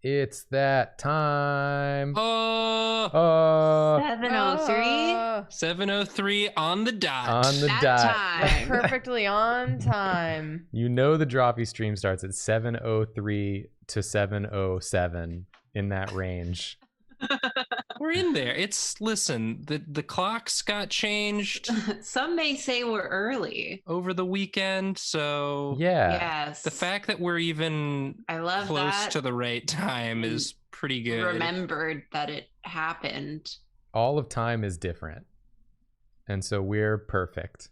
It's that time. 7:03. 7:03 on the dot. On the That dot. time. Perfectly on time. You know the Drawfee stream starts at 7:03 to 7:07 in that range. We're in there. Listen, the clocks got changed Some may say we're early. over the weekend, so Yeah. Yes. the fact that we're even I love close that. to the right time is pretty good. Remembered that it happened. All of time is different. And so we're perfect.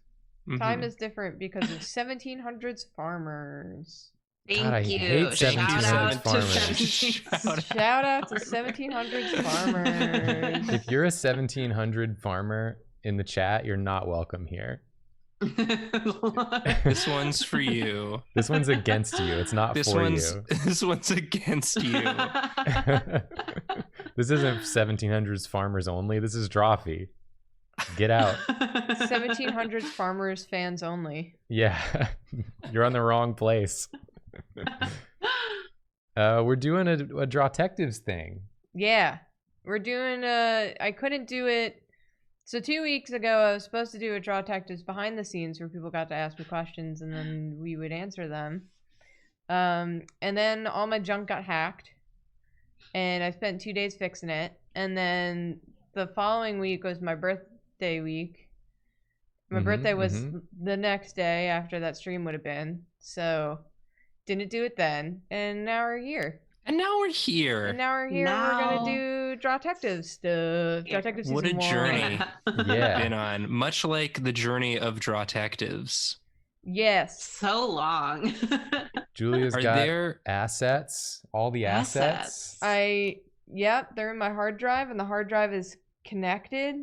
Mhm. Time is different because of 1700s farmers. Thank God, I you. hate Shout 1700s out to farmers. 1700s. Shout out to 1700s farmers. If you're a 1700 farmer in the chat, you're not welcome here. This one's for you. This one's against you. It's not This for one's you. this one's against you. This isn't 1700s farmers only. This is Drawfee. Get out. 1700s farmers fans only. Yeah. You're on the wrong place. We're doing a Drawtectives thing. Yeah. We're doing I couldn't do it. So 2 weeks ago, I was supposed to do a Drawtectives behind the scenes where people got to ask me questions and then we would answer them. And then all my junk got hacked. And I spent 2 days fixing it. And then the following week was my birthday week. My birthday was the next day after that stream would have been. So didn't do it then. And now we're here. And now we're here. And now we're here. Now- We're going to do Drawtectives stuff. Drawtectives What a season 1. journey. Yeah. Been on, much like the journey of Drawtectives. Yes. So long. Julia's Are got there assets. All the assets. Yep, they're in my hard drive, and the hard drive is connected.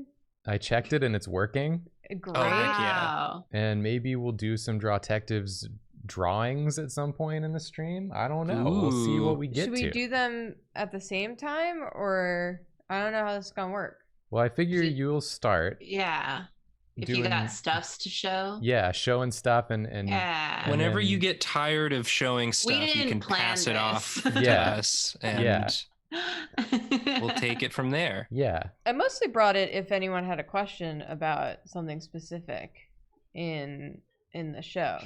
I checked it and it's working. Great. Oh, heck yeah. Wow. And maybe we'll do some Drawtectives drawings at some point in the stream. I don't know. We'll see what we get Should we to. do them at the same time, or I don't know how this is gonna work. Well, I figure Should- you'll start. Yeah. If you doing- got stuffs to show. Yeah, showing stuff and Yeah. And Whenever then- you get tired of showing stuff, you didn't can plan pass it this. off to Yeah. us, and Yeah. we'll take it from there. yeah. I mostly brought it if anyone had a question about something specific in the show.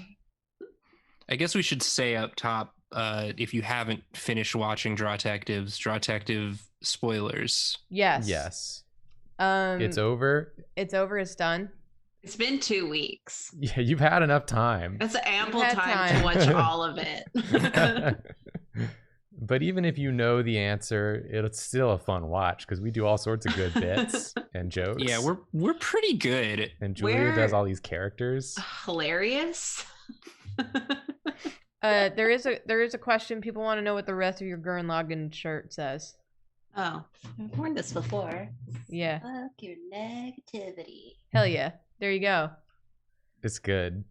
I guess we should say up top, if you haven't finished watching Drawtective spoilers. Yes. Yes. It's over. It's over. It's done. It's been 2 weeks. Yeah, you've had enough time. That's ample had time time. to watch all of it. But even if you know the answer, it's still a fun watch because we do all sorts of good bits and jokes. Yeah, we're pretty good. and Julia we're- does all these characters. Hilarious. There is a question. People want to know what the rest of your Gurren Lagann shirt says. Oh, I've worn this before. Yeah. Fuck your negativity. Hell yeah. There you go. It's good.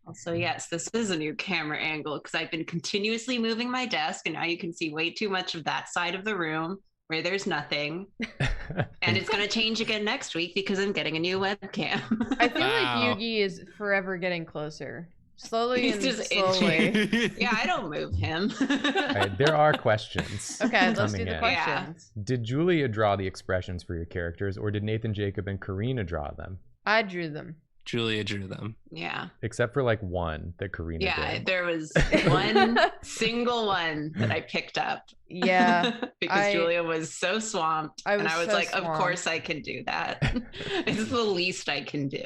Also, yes, this is a new camera angle because I've been continuously moving my desk, and now you can see way too much of that side of the room where there's nothing. And it's going to change again next week because I'm getting a new webcam. I feel Wow. like Yugi is forever getting closer. Slowly He's and just slowly. yeah, I don't move him. All right, there are questions. Okay, let's do coming the in. questions. Did Julia draw the expressions for your characters, or did Nathan, Jacob, and Karina draw them? I drew them. Julia drew them. Yeah. Except for like one that Karina Yeah, did. there was one single one that I picked up. Yeah. Because Julia was so swamped. I and was I was so like, of swamped. course I can do that. It's the least I can do.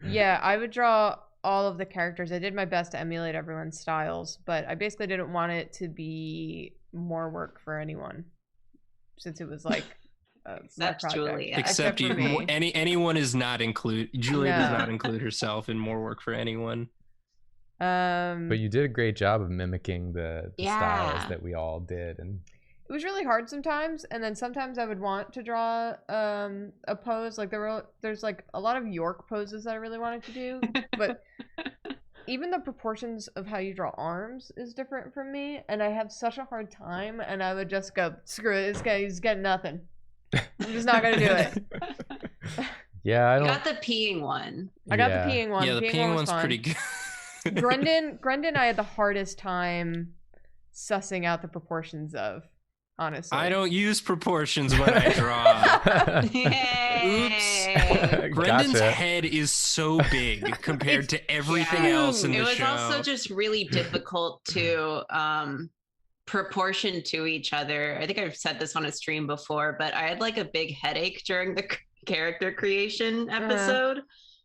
Yeah, I would draw all of the characters. I did my best to emulate everyone's styles, but I basically didn't want it to be more work for anyone, since it was like my Except project. Julia. Except for you, me. anyone is not include. Julia does No. not include herself in more work for anyone. But you did a great job of mimicking the styles Yeah. that we all did. And it was really hard sometimes, and then sometimes I would want to draw a pose. Like there's like a lot of York poses that I really wanted to do, but even the proportions of how you draw arms is different from me, and I have such a hard time. And I would just go, screw it, this guy, he's getting nothing. I'm just not gonna do it. yeah, I I don't. got the peeing one. I got yeah. the peeing one. Yeah, the peeing peeing one was one's fun. pretty good. Grundon, I had the hardest time sussing out the proportions of, honestly. I don't use proportions when I draw. Yay! Oops. Brendan's Gotcha. head is so big compared to everything else in It the was show. also just really difficult to proportion to each other. I think I've said this on a stream before, but I had like a big headache during the character creation episode.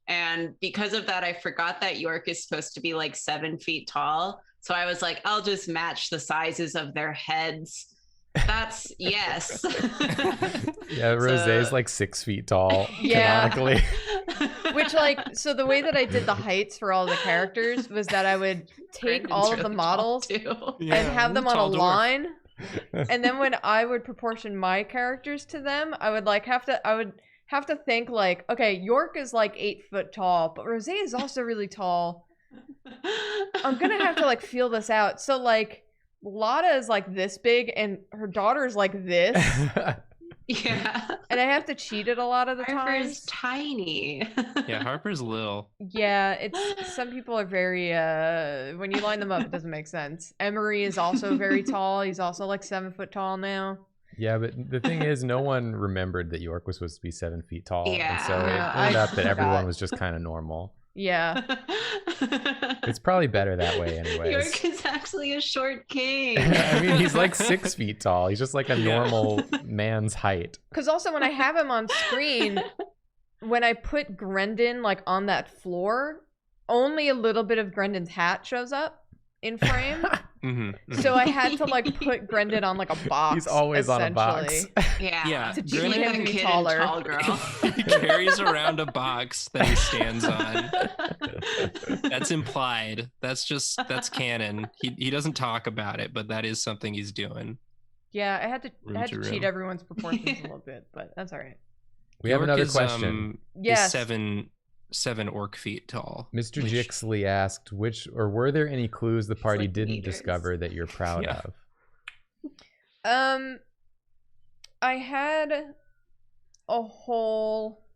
And because of that, I forgot that York is supposed to be like 7 feet tall. So I was like, I'll just match the sizes of their heads. That's yes. Yeah, Rosé's like 6 feet tall, Yeah. canonically. Which, like, so the way that I did the heights for all the characters was that I would take Brendan's all of the really models tall, too. Yeah, and have them on a tall dwarf. line. And then when I would proportion my characters to them, I would have to think like, okay, York is like 8 foot tall, but Rosé is also really tall. I'm gonna have to like feel this out. So like Lotta is like this big and her daughter's like this. Yeah. And I have to cheat it a lot of the Harper's times. tiny. Yeah, Harper's little. Yeah, it's some people are very when you line them up it doesn't make sense. Emery is also very tall. He's also like 7 foot tall now. Yeah, but the thing is, no one remembered that York was supposed to be 7 feet tall. Yeah. And so Yeah, it ended I up that everyone forgot. was just kind of normal. Yeah. It's probably better that way anyways. York is actually a short king. I mean, he's like 6 feet tall. He's just like a Yeah. normal man's height. Because also when I have him on screen, when I put Grendon like on that floor, only a little bit of Grendon's hat shows up in frame. Mm-hmm. So I had to like put Grendon on like a box. He's always on a box. essentially. Yeah. Yeah, To He's cheat like him a to be kid taller. and tall girl. He carries around a box that he stands on. That's implied. That's canon. He doesn't talk about it, but that is something he's doing. Yeah, I had to Room to cheat room. everyone's proportions a little bit, but that's all right. We have York another is, question. Yes. Is seven orc feet tall. Mr. which- Jixley asked, were there any clues the party like didn't meters. discover that you're proud Yeah. of? I had a whole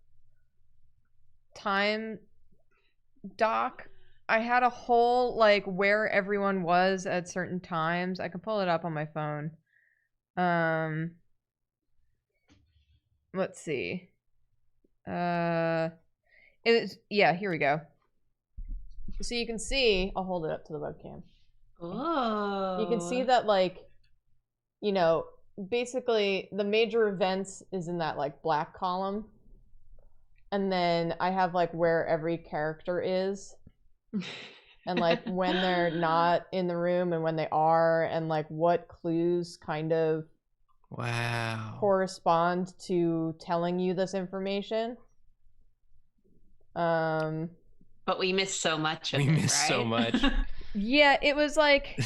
time doc. I had a whole like where everyone was at certain times. I can pull it up on my phone. Let's see. It was, yeah, here we go. So you can see, I'll hold it up to the webcam. Oh. You can see that, like, you know, basically the major events is in that like black column, and then I have like where every character is, and like when they're not in the room and when they are, and like what clues kind of Wow. correspond to telling you this information. But we missed so much of We it, missed so right? much. Yeah, it was like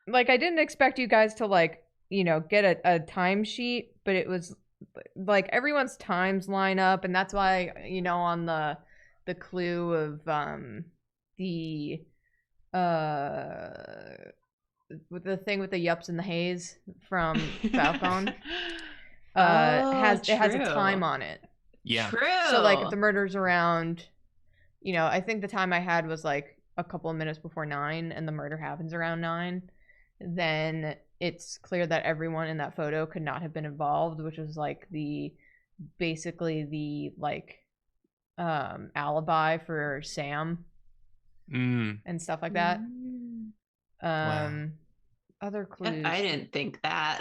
like I didn't expect you guys to like, you know, get a timesheet, but it was like everyone's times line up, and that's why, you know, on the clue of with the thing with the yups and the haze from Falcon has a true. time on it. Yeah. True. So like if the murder's around, you know, I think the time I had was like a couple of minutes before 9 and the murder happens around 9, then it's clear that everyone in that photo could not have been involved, which was like basically the like alibi for Sam and stuff like that. Wow. Other clues. I didn't think that.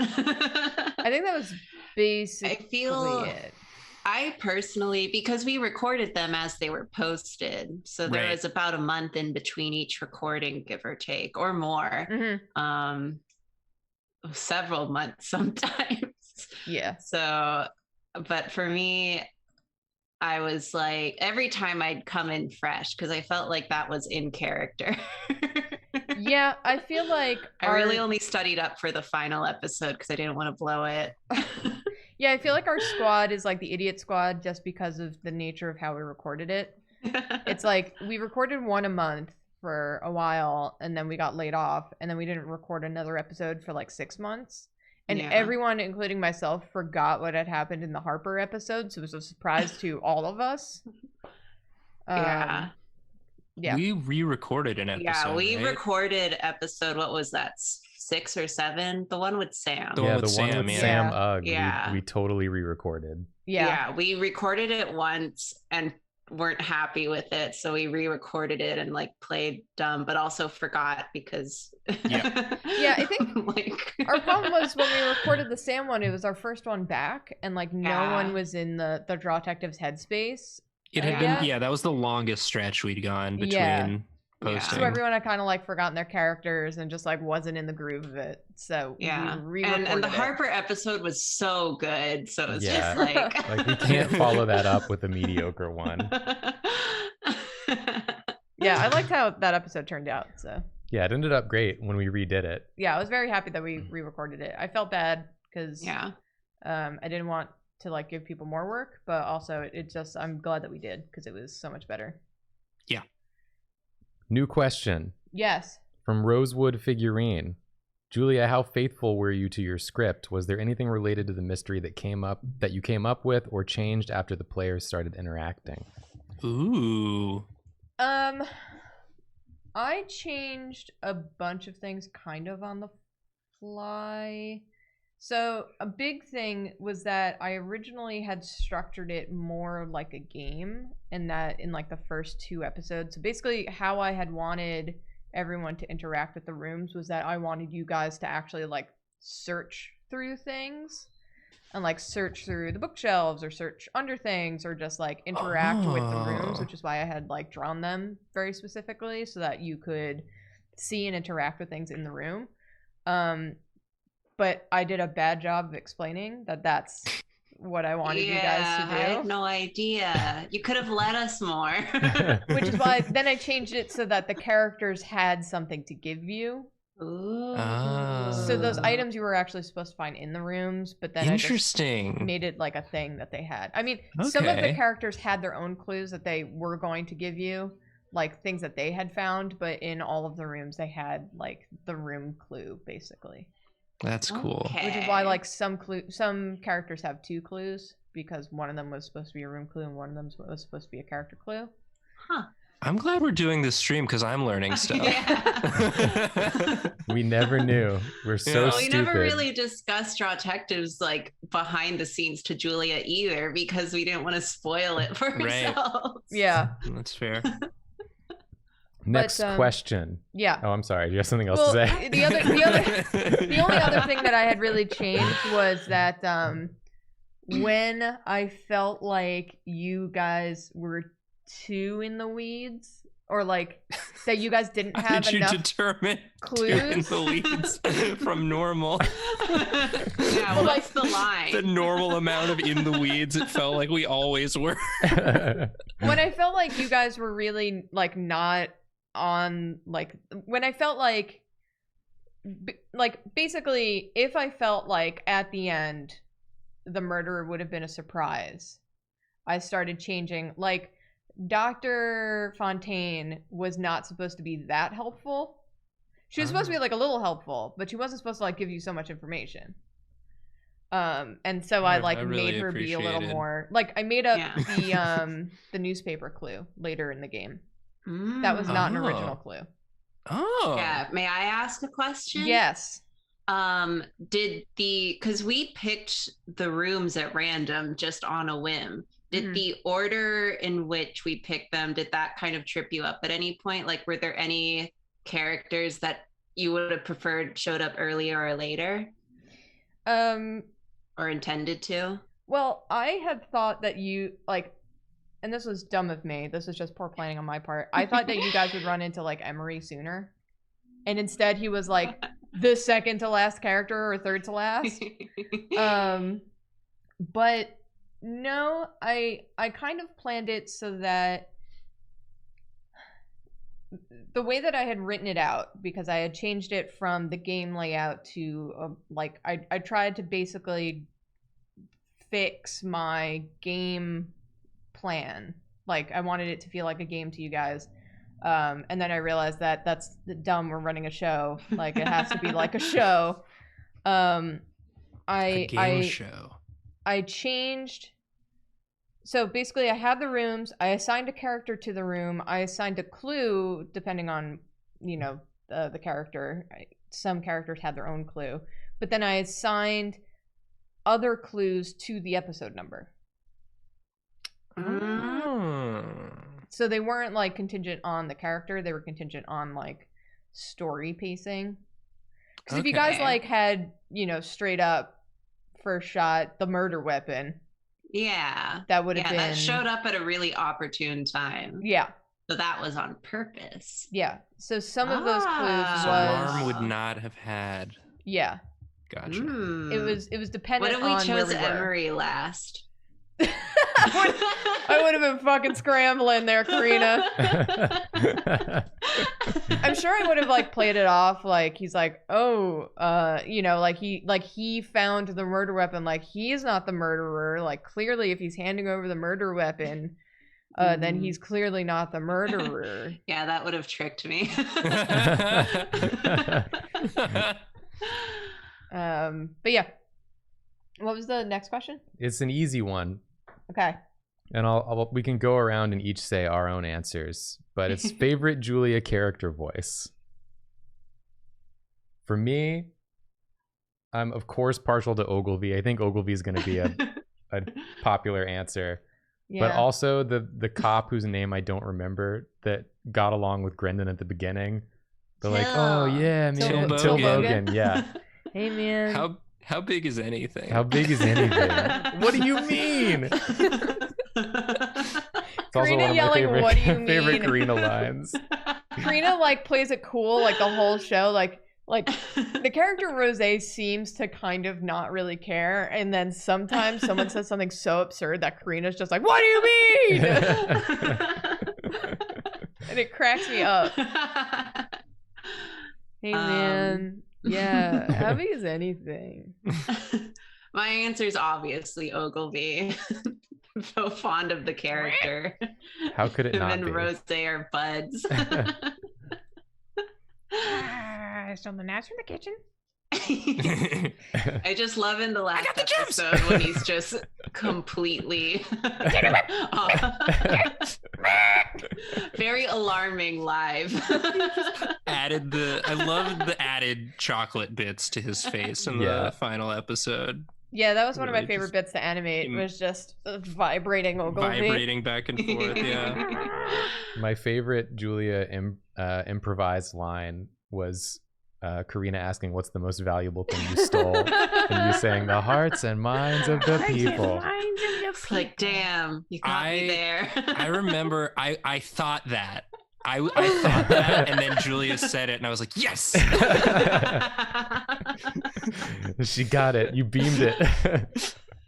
I think that was basically I feel it. I personally, because we recorded them as they were posted, so there Right. was about a month in between each recording, give or take, or more. Mm-hmm. Several months sometimes. Yeah. So, but for me, I was like, every time I'd come in fresh, because I felt like that was in character. Yeah, I feel like I really only studied up for the final episode because I didn't want to blow it. Yeah, I feel like our squad is like the idiot squad just because of the nature of how we recorded it. It's like we recorded one a month for a while and then we got laid off and then we didn't record another episode for like 6 months. And Yeah. everyone, including myself, forgot what had happened in the Harper episode, so it was a surprise to all of us. Yeah. Yeah. We re-recorded an episode. we right? recorded episode, what was that, 6 or 7? The one with Sam. The one Yeah, with the one Sam, with yeah. Sam Yeah. Ugg. Yeah. We totally re-recorded. Yeah. We recorded it once and weren't happy with it, so we re-recorded it and like played dumb, but also forgot because Yeah. Yeah, I think like our problem was when we recorded the Sam one, it was our first one back, and like no Yeah. one was in the Drawtectives headspace. It had been, that was the longest stretch we'd gone between Yeah. posting. So everyone had kind of like forgotten their characters and just like wasn't in the groove of it. So we re-recorded and the it. Harper episode was so good, so it's Yeah. just like Like we can't follow that up with a mediocre one. Yeah, I liked how that episode turned out. So Yeah, it ended up great when we redid it. yeah, I was very happy that we re-recorded it. I felt bad because yeah. I didn't want to like give people more work, but also it just I'm glad that we did because it was so much better. New question Yes. from Rosewood Figurine. Julia, how faithful were you to your script? Was there anything related to the mystery that you came up with or changed after the players started interacting? Ooh. I changed a bunch of things kind of on the fly. So a big thing was that I originally had structured it more like a game, and that in like the first 2 episodes. So basically how I had wanted everyone to interact with the rooms was that I wanted you guys to actually like search through things and like search through the bookshelves or search under things or just like interact with the rooms, which is why I had like drawn them very specifically so that you could see and interact with things in the room. But I did a bad job of explaining that that's what I wanted you guys to do. I had no idea. You could have let us more. Which is why then I changed it so that the characters had something to give you. Ooh. So those items you were actually supposed to find in the rooms, but then I just Interesting. made it like a thing that they had. I mean, some of the Okay. characters had their own clues that they were going to give you, like things that they had found, but in all of the rooms they had like the room clue basically. That's cool. Okay. Which is why like some characters have 2 clues because one of them was supposed to be a room clue and one of them was supposed to be a character clue. Huh. I'm glad we're doing this stream because I'm learning stuff. Yeah. We never knew. We're so Yeah. We stupid. never really discussed Drawtectives like behind the scenes to Julia either because we didn't want to spoil it for Right. ourselves. Yeah. That's fair. Next But, question. Yeah. Oh, I'm sorry. Do you have something else Well, to say? the only other thing that I had really changed was that when I felt like you guys were too in the weeds, or like that you guys didn't How have did you enough determine clues? two in the weeds from normal? Yeah, Well, what's the line? The normal amount of in the weeds, it felt like we always were. When I felt like you guys were really like not on like when I felt like basically if I felt like at the end the murderer would have been a surprise, I started changing. Like Dr. Fontaine was not supposed to be that helpful. She was supposed to be like a little helpful, but she wasn't supposed to like give you so much information. And so I like really made her be a little appreciated. more like I made up Yeah. the newspaper clue later in the game. That was not an original Oh. clue. Oh. Yeah. May I ask a question? Yes. Because we picked the rooms at random just on a whim. Did Mhm. the order in which we picked them, did that kind of trip you up at any point? Like, were there any characters that you would have preferred showed up earlier or later or intended to? Well, I had thought that you like, and this was dumb of me. This was just poor planning on my part. I thought that you guys would run into like Emery sooner, and instead he was like the second to last character or third to last. But no, I kind of planned it so that the way that I had written it out, because I had changed it from the game layout to like I tried to basically fix my game plan. Like I wanted it to feel like a game to you guys. And then I realized that that's dumb. We're running a show. Like it has to be like a show. A game show. I changed So basically, I had the rooms. I assigned a character to the room. I assigned a clue depending on, the character. Some characters had their own clue, but then I assigned other clues to the episode number. So they weren't like contingent on the character; they were contingent on like story pacing. Because if you guys like had, straight up first shot the murder weapon, that would have been that showed up at a really opportune time. Yeah. So that was on purpose. Yeah. So some of those clues So Marm would not have had. Yeah. Gotcha. It was dependent on what if we chose where we Emery last? I would have been fucking scrambling there, Karina. I'm sure I would have like played it off like he's like, he found the murder weapon, like he's not the murderer. Like clearly if he's handing over the murder weapon, then he's clearly not the murderer. Yeah, that would have tricked me. But yeah. What was the next question? It's an easy one. Okay. And we can go around and each say our own answers, but it's favorite Julia character voice. For me, I'm of course partial to Ogilvy. I think Ogilvy is going to be a popular answer. Yeah. But also the cop whose name I don't remember that got along with Brendan at the beginning. They're like, oh yeah, man, Till Logan. Yeah. Hey man. How big is anything? How big is anything? What do you mean? It's also one of my favorite Karina lines. Karina like plays it cool like the whole show. Like the character Rosé seems to kind of not really care, and then sometimes someone says something so absurd that Karina's just like, "What do you mean?" And it cracks me up. Hey man. Yeah, how big is anything? My answer is obviously Ogilvy. I'm so fond of the character. How could it not be? Him and Rosé are buds. Something nice from the kitchen. I just love in the last episode when he's just completely very alarming live. I love the added chocolate bits to his face in the final episode. Yeah, that was one of my favorite bits to animate. Was just vibrating Ogilvy. Vibrating back and forth, yeah. My favorite Julia improvised line was Karina asking, "What's the most valuable thing you stole?" And you saying, "The hearts and minds of the people." It's like, damn, you caught me there. I remember I thought that. I thought that, and then Julia said it, and I was like, yes! She got it. You beamed it.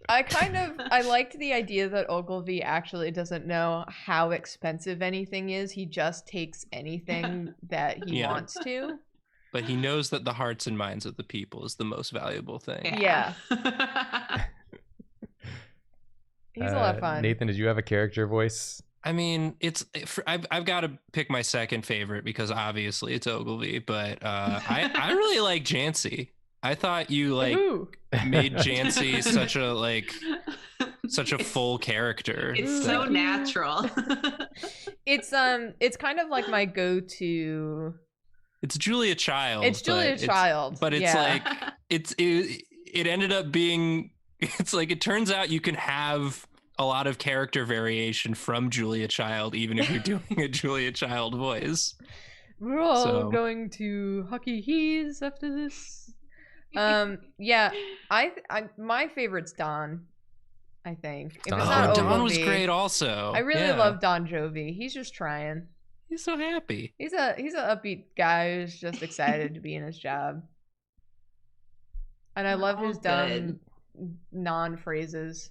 I liked the idea that Ogilvy actually doesn't know how expensive anything is. He just takes anything that he wants to. But he knows that the hearts and minds of the people is the most valuable thing. Yeah. He's a lot of fun. Nathan, did you have a character voice? I mean, I've got to pick my second favorite because obviously it's Ogilvy, but I really like Jancy. I thought you made Jancy such a full character. It's so natural. It's kind of like my go-to. It's Julia Child. It's Julia Child, but it's like it ended up being. It's like it turns out you can have a lot of character variation from Julia Child, even if you're doing a Julia Child voice. We're all going to hockey he's after this. Yeah, I my favorite's Don. I think if it's not Don Ogilvy, was great also. I really love Don Jovi. He's just trying. He's so happy. He's an upbeat guy who's just excited to be in his job. And I love his dumb non-phrases.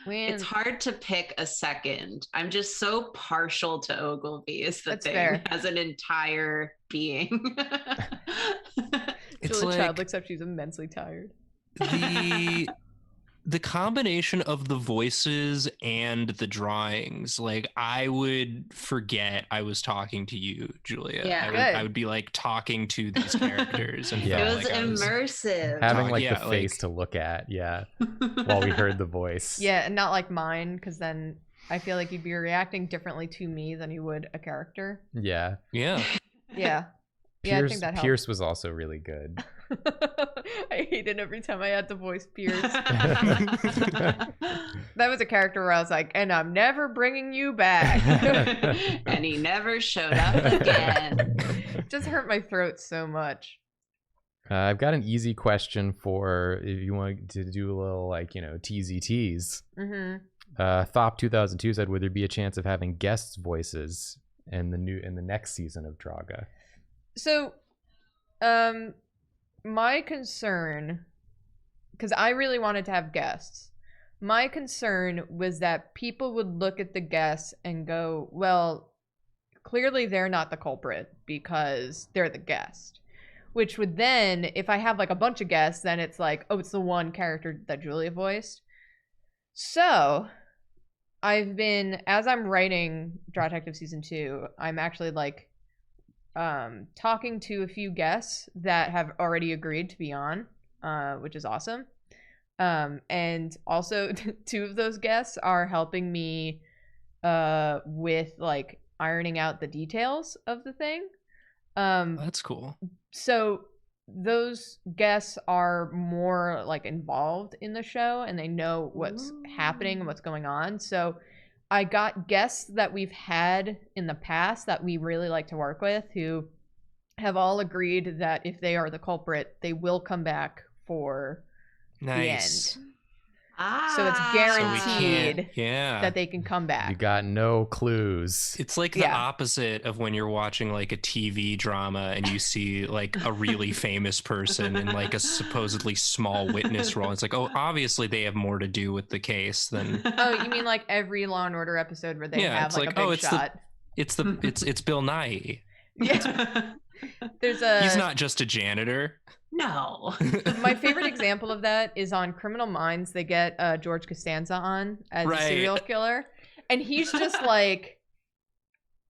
It's hard to pick a second. I'm just so partial to Ogilvy is the thing. Fair. As an entire being. Julia Child looks up, she's immensely tired. the combination of the voices and the drawings, like I would forget I was talking to you, Julia. Yeah. I would be like talking to these characters, and Yeah. It was like immersive. Having Talk- like yeah, the face like- to look at, while we heard the voice. Yeah, and not like mine, because then I feel like you'd be reacting differently to me than you would a character. Yeah. Yeah. Yeah. Yeah, I think that helped. Pierce was also really good. I hated every time I had to voice Pierce. That was a character where I was like, and I'm never bringing you back. And he never showed up again. Just hurt my throat so much. I've got an easy question for if you want to do a little like, teasy tease. Mm-hmm. Thop 2002 said, would there be a chance of having guests' voices in the next season of Draga? So, my concern, because I really wanted to have guests, my concern was that people would look at the guests and go, well, clearly they're not the culprit because they're the guest. Which would then, if I have like a bunch of guests, then it's like, oh, it's the one character that Julia voiced. So, as I'm writing Drawtectives Season 2, I'm actually like, talking to a few guests that have already agreed to be on, which is awesome. And also 2 of those guests are helping me with like ironing out the details of the thing. That's cool. So those guests are more like involved in the show and they know what's happening and what's going on. So I got guests that we've had in the past that we really like to work with who have all agreed that if they are the culprit, they will come back for Nice. the end. So it's guaranteed Yeah. that they can come You back. got no clues. It's like the opposite of when you're watching like a TV drama and you see like a really famous person in like a supposedly small witness role. It's like, oh, obviously they have more to do with the case than. Oh, you mean like every Law and Order episode where they have it's like a big shot? It's Bill Nye. Yeah. He's not just a janitor. No. My favorite example of that is on Criminal Minds. They get George Costanza on as a serial killer. And he's just like,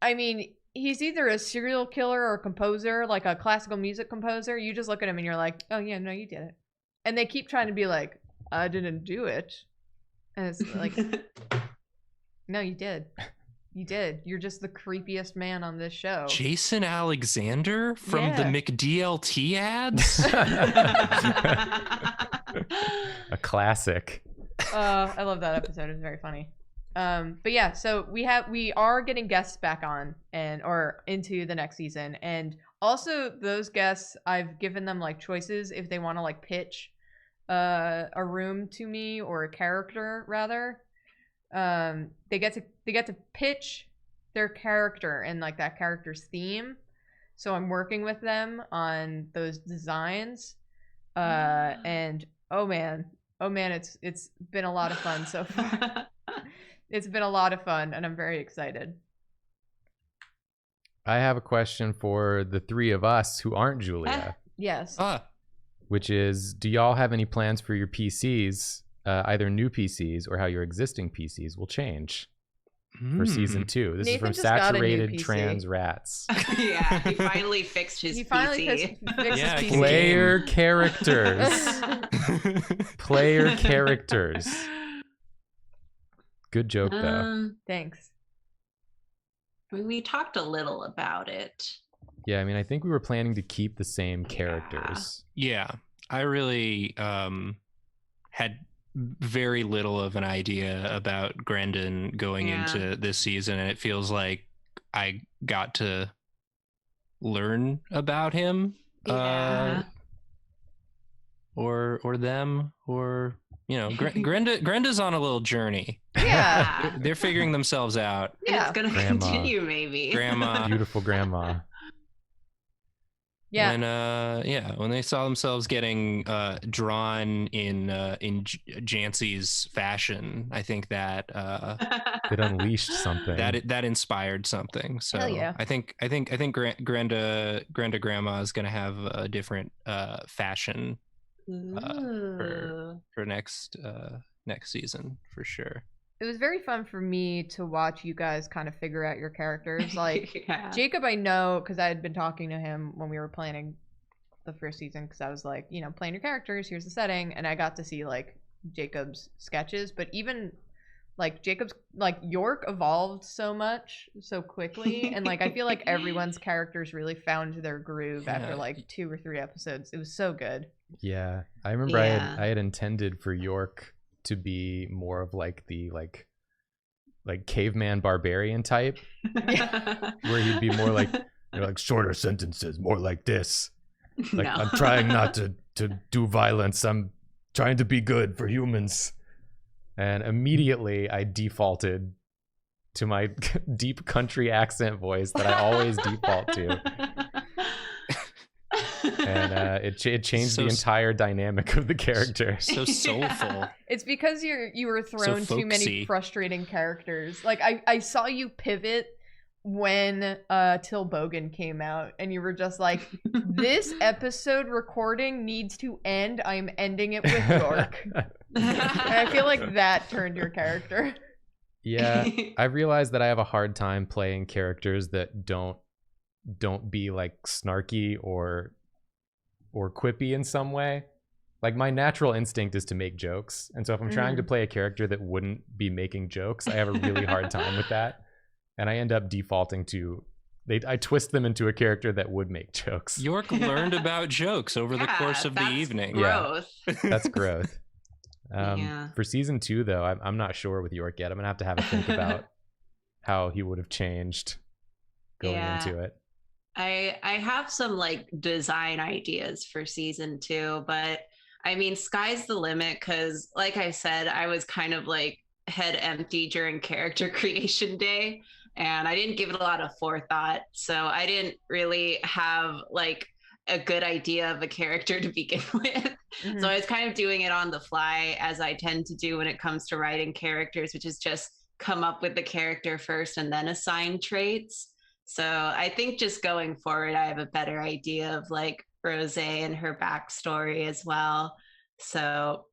I mean, he's either a serial killer or a composer, like a classical music composer. You just look at him and you're like, oh yeah, no, you did it. And they keep trying to be like, I didn't do it. And it's like, no, you did. You did. You're just the creepiest man on this show. Jason Alexander from the McDLT ads? A classic. I love that episode. It's very funny. But yeah, so we are getting guests back on or into the next season. And also those guests, I've given them like choices if they want to like pitch a room to me or a character rather. They get to pitch their character and like that character's theme. So I'm working with them on those designs. And oh man, it's been a lot of fun so far. It's been a lot of fun and I'm very excited. I have a question for the 3 of us who aren't Julia. Yes. Which is, do y'all have any plans for your PCs? Either new PCs or how your existing PCs will change for season 2. This Nathan is from just got a new Saturated PC. Trans Rats. Yeah, he finally fixed his PC. Fixed his PC. Player characters. Player characters. Good joke though. Thanks. We talked a little about it. Yeah, I mean, I think we were planning to keep the same characters. Yeah, I really had very little of an idea about Grendon going into this season, and it feels like I got to learn about him, or them, or Grenda's on a little journey. Yeah, they're figuring themselves out. Yeah, it's gonna continue maybe. Grandma, beautiful grandma. Yeah. When they saw themselves getting drawn in Jancy's fashion, I think that it unleashed something. That inspired something. So yeah. I think Grenda Grandma is gonna have a different fashion for next season for sure. It was very fun for me to watch you guys kind of figure out your characters. Like Jacob, I know because I had been talking to him when we were planning the first season, because I was like, you know, plan your characters, here's the setting, and I got to see like Jacob's sketches. But even like Jacob's, like York evolved so much so quickly, and like I feel like everyone's characters really found their groove after like 2 or 3 episodes. It was so good. Yeah, I remember I had intended for York to be more of like the like caveman barbarian type, where he'd be more like, you know, like shorter sentences, more like this. Like, no. I'm trying not to do violence. I'm trying to be good for humans. And immediately I defaulted to my deep country accent voice that I always default to. And it changed the entire dynamic of the character. So soulful. It's because you were thrown too many frustrating characters. Like I saw you pivot when Till Bogan came out, and you were just like, this episode recording needs to end. I'm ending it with York. And I feel like that turned your character. Yeah, I realized that I have a hard time playing characters that don't be like snarky or quippy in some way. Like my natural instinct is to make jokes, and so if I'm trying to play a character that wouldn't be making jokes, I have a really hard time with that, and I end up defaulting to I twist them into a character that would make jokes. York learned about jokes over the course of the evening. Growth. Yeah, that's growth. For season 2 though, I'm not sure with York yet. I'm gonna have a think about how he would have changed going into it. I have some like design ideas for season 2, but I mean, sky's the limit, because like I said, I was kind of like head empty during character creation day, and I didn't give it a lot of forethought. So I didn't really have like a good idea of a character to begin with. So I was kind of doing it on the fly, as I tend to do when it comes to writing characters, which is just come up with the character first and then assign traits. So I think just going forward, I have a better idea of like Rose and her backstory as well. So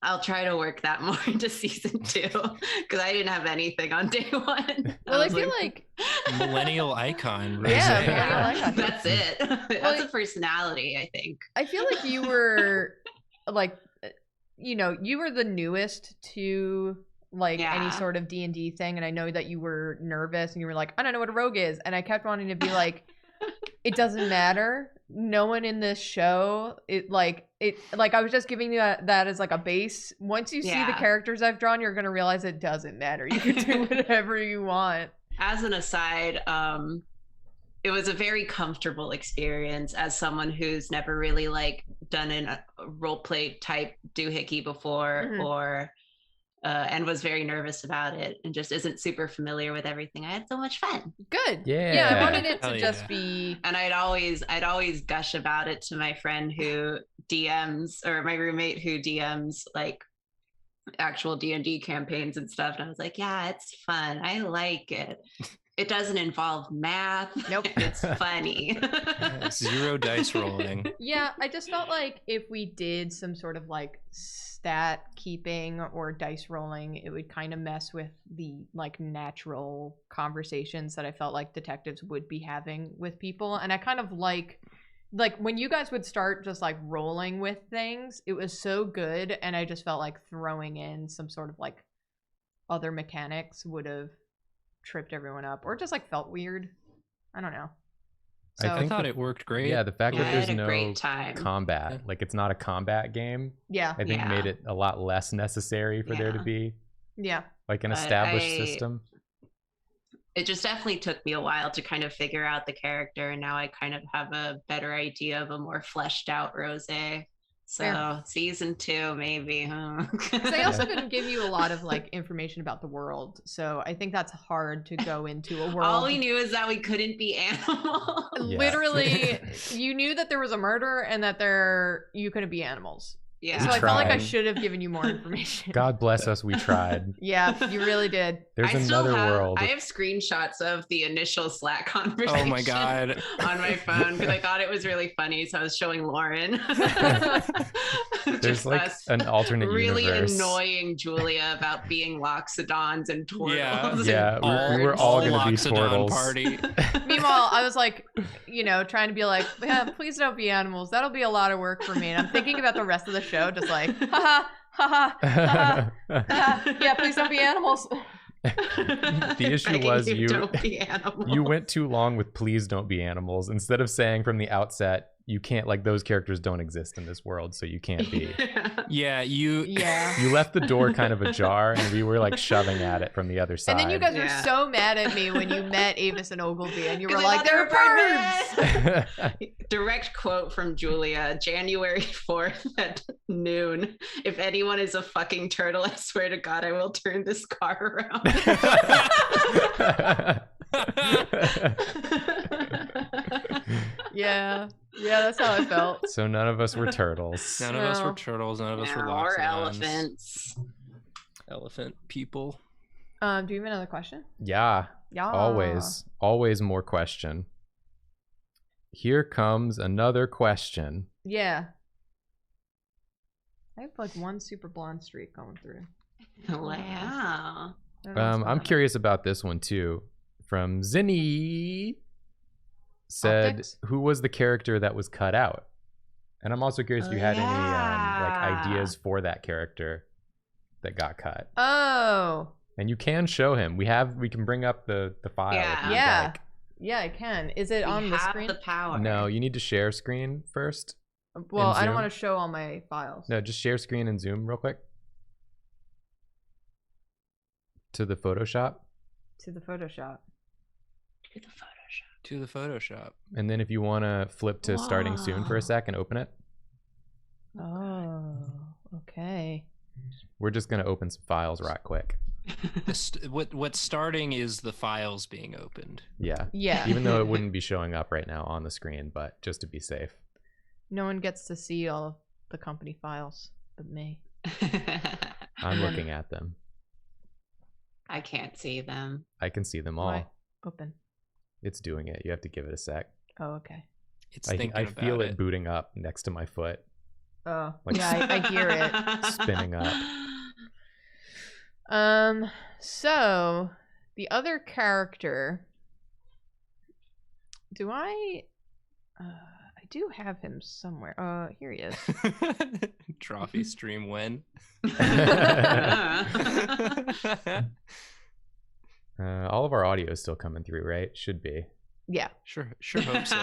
I'll try to work that more into season 2, because I didn't have anything on day 1. Well, I feel like millennial icon. Rose. Yeah, millennial icon. That's it. That's a personality, I think. I feel like you were like, you know, you were the newest to like any sort of D&D thing, and I know that you were nervous and you were like, I don't know what a rogue is, and I kept wanting to be like, it doesn't matter, no one in this show, it like I was just giving you that as like a base. Once you see the characters I've drawn, you're gonna realize it doesn't matter, you can do whatever you want. As an aside, it was a very comfortable experience as someone who's never really like done a role play type doohickey before, or and was very nervous about it and just isn't super familiar with everything. I had so much fun. Good. Yeah. I wanted it to just be. And I'd always gush about it to my friend who DMs, or my roommate who DMs like actual D&D campaigns and stuff. And I was like, yeah, it's fun. I like it. It doesn't involve math. Nope. It's funny. 0 dice rolling. Yeah, I just felt like if we did some sort of like stat keeping or dice rolling, it would kind of mess with the like natural conversations that I felt like detectives would be having with people. And I kind of like when you guys would start just like rolling with things, it was so good, and I just felt like throwing in some sort of like other mechanics would have tripped everyone up, or just like felt weird. I don't know. So, I thought it worked great. Yeah, the fact that there's no time. combat, like it's not a combat game, I think made it a lot less necessary for there to be like an established system. It just definitely took me a while to kind of figure out the character, and now I kind of have a better idea of a more fleshed out Rose. So season 2, maybe, huh? They also didn't give you a lot of like information about the world, so I think that's hard to go into a world. All we knew is that we couldn't be animals. Literally, you knew that there was a murder and that you couldn't be animals. Yeah. So I felt like I tried. should have given you more information. God bless us, we tried. Yeah, you really did. There's I still another have, world. I have screenshots of the initial Slack conversation. Oh my God. On my phone because I thought it was really funny, so I was showing Lauren. There's like us an alternate really universe. annoying Julia about being loxodons and turtles. Yeah, and we were all birds. gonna be Loxodon turtles. party. Meanwhile, I was like, trying to be like, yeah, please don't be animals. That'll be a lot of work for me. And I'm thinking about the rest of the show, just like, haha, haha, haha, haha. Yeah, please don't be animals. The issue was don't be animals. you went too long with please don't be animals instead of saying from the outset you can't, like, those characters don't exist in this world, so you can't be. Yeah, you left the door kind of ajar and we were like shoving at it from the other side. And then you guys were so mad at me when you met Avis and Ogilvy and you were 'Cause like, they're birds. Direct quote from Julia, January 4th at noon. If anyone is a fucking turtle, I swear to God, I will turn this car around. Yeah, that's how I felt. So none of us were turtles. None of us were turtles. None of us were or loxodons. elephants. Elephant people. Do you have another question? Yeah. Always more question. Here comes another question. Yeah. I have like one super blonde streak going through. Wow. I'm curious about this one too. From Zinni. Said, Optics? who was the character that was cut out? And I'm also curious if you had any like ideas for that character that got cut. Oh. And you can show him. We can bring up the file. Yeah. if you'd Yeah. like. Yeah, I can. Is it on the screen? The power. No, you need to share screen first. Well, I don't Zoom? want to show all my files. No, just share screen and Zoom real quick. To the Photoshop. To the Photoshop. To the Photoshop. And then if you want to flip to starting soon for a sec and open it. Oh, okay. We're just going to open some files right quick. What's starting is the files being opened. Yeah. Yeah. Even though it wouldn't be showing up right now on the screen, but just to be safe. No one gets to see all of the company files but me. I'm looking at them. I can't see them. I can see them all. Why? Open. It's doing it. You have to give it a sec. Oh, okay. It's I thinking about feel it booting up next to my foot, Oh, Like, yeah, I hear it. spinning up. So the other character, I do have him somewhere. Here he is. Drawfee stream when? All of our audio is still coming through, right? Should be. Yeah. Sure hope so.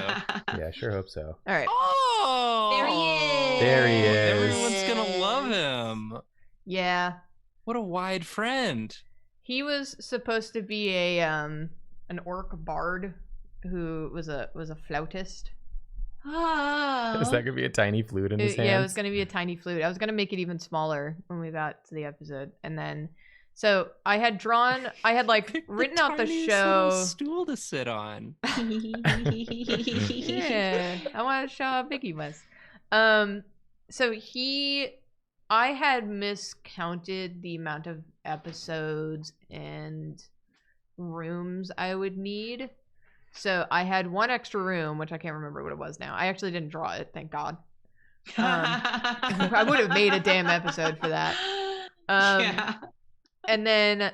Yeah, sure hope so. All right. Oh, There he is. There he is. Everyone's gonna love him. Yeah. What a wide friend. He was supposed to be an orc bard who was a flautist. Is that gonna be a tiny flute in his hands? Yeah, it was gonna be a tiny flute. I was gonna make it even smaller when we got to the episode, and then so I had like written out the tiniest show. little stool to sit on. Yeah, I wanted to show how big he was. So I had miscounted the amount of episodes and rooms I would need. So I had one extra room, which I can't remember what it was now. I actually didn't draw it, thank God. I would have made a damn episode for that. Yeah. And then,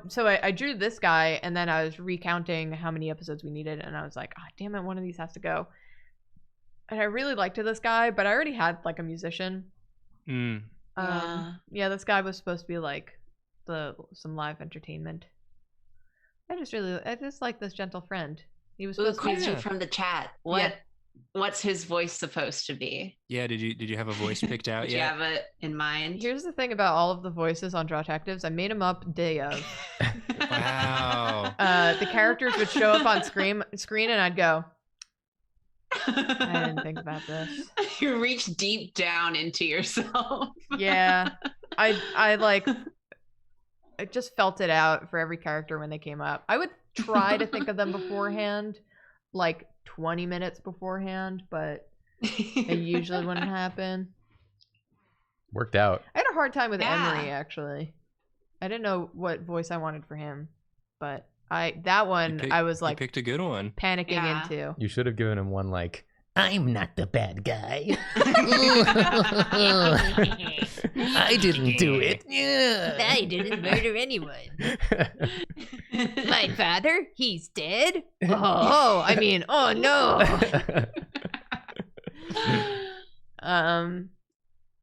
so I drew this guy, and then I was recounting how many episodes we needed, and I was like, oh, damn it, one of these has to go. And I really liked this guy, but I already had, like, a musician. Yeah, this guy was supposed to be, like, some live entertainment. I just like this gentle friend. He was supposed to be... Question from the chat. What's his voice supposed to be? Yeah, did you have a voice picked out Did yet? you have it in mind? Here's the thing about all of the voices on Drawtectives. I made them up day of. Wow. The characters would show up on screen and I'd go, I didn't think about this. You reach deep down into yourself. Yeah. I just felt it out for every character when they came up. I would try to think of them beforehand, like 20 minutes beforehand, but it usually wouldn't happen. Worked out. I had a hard time with Yeah. Emery, actually. I didn't know what voice I wanted for him, but that one I was like picked a good one. panicking into. You should have given him one like, I'm not the bad guy. I didn't do it. I didn't murder anyone. My father? He's dead? Oh, I mean, oh no.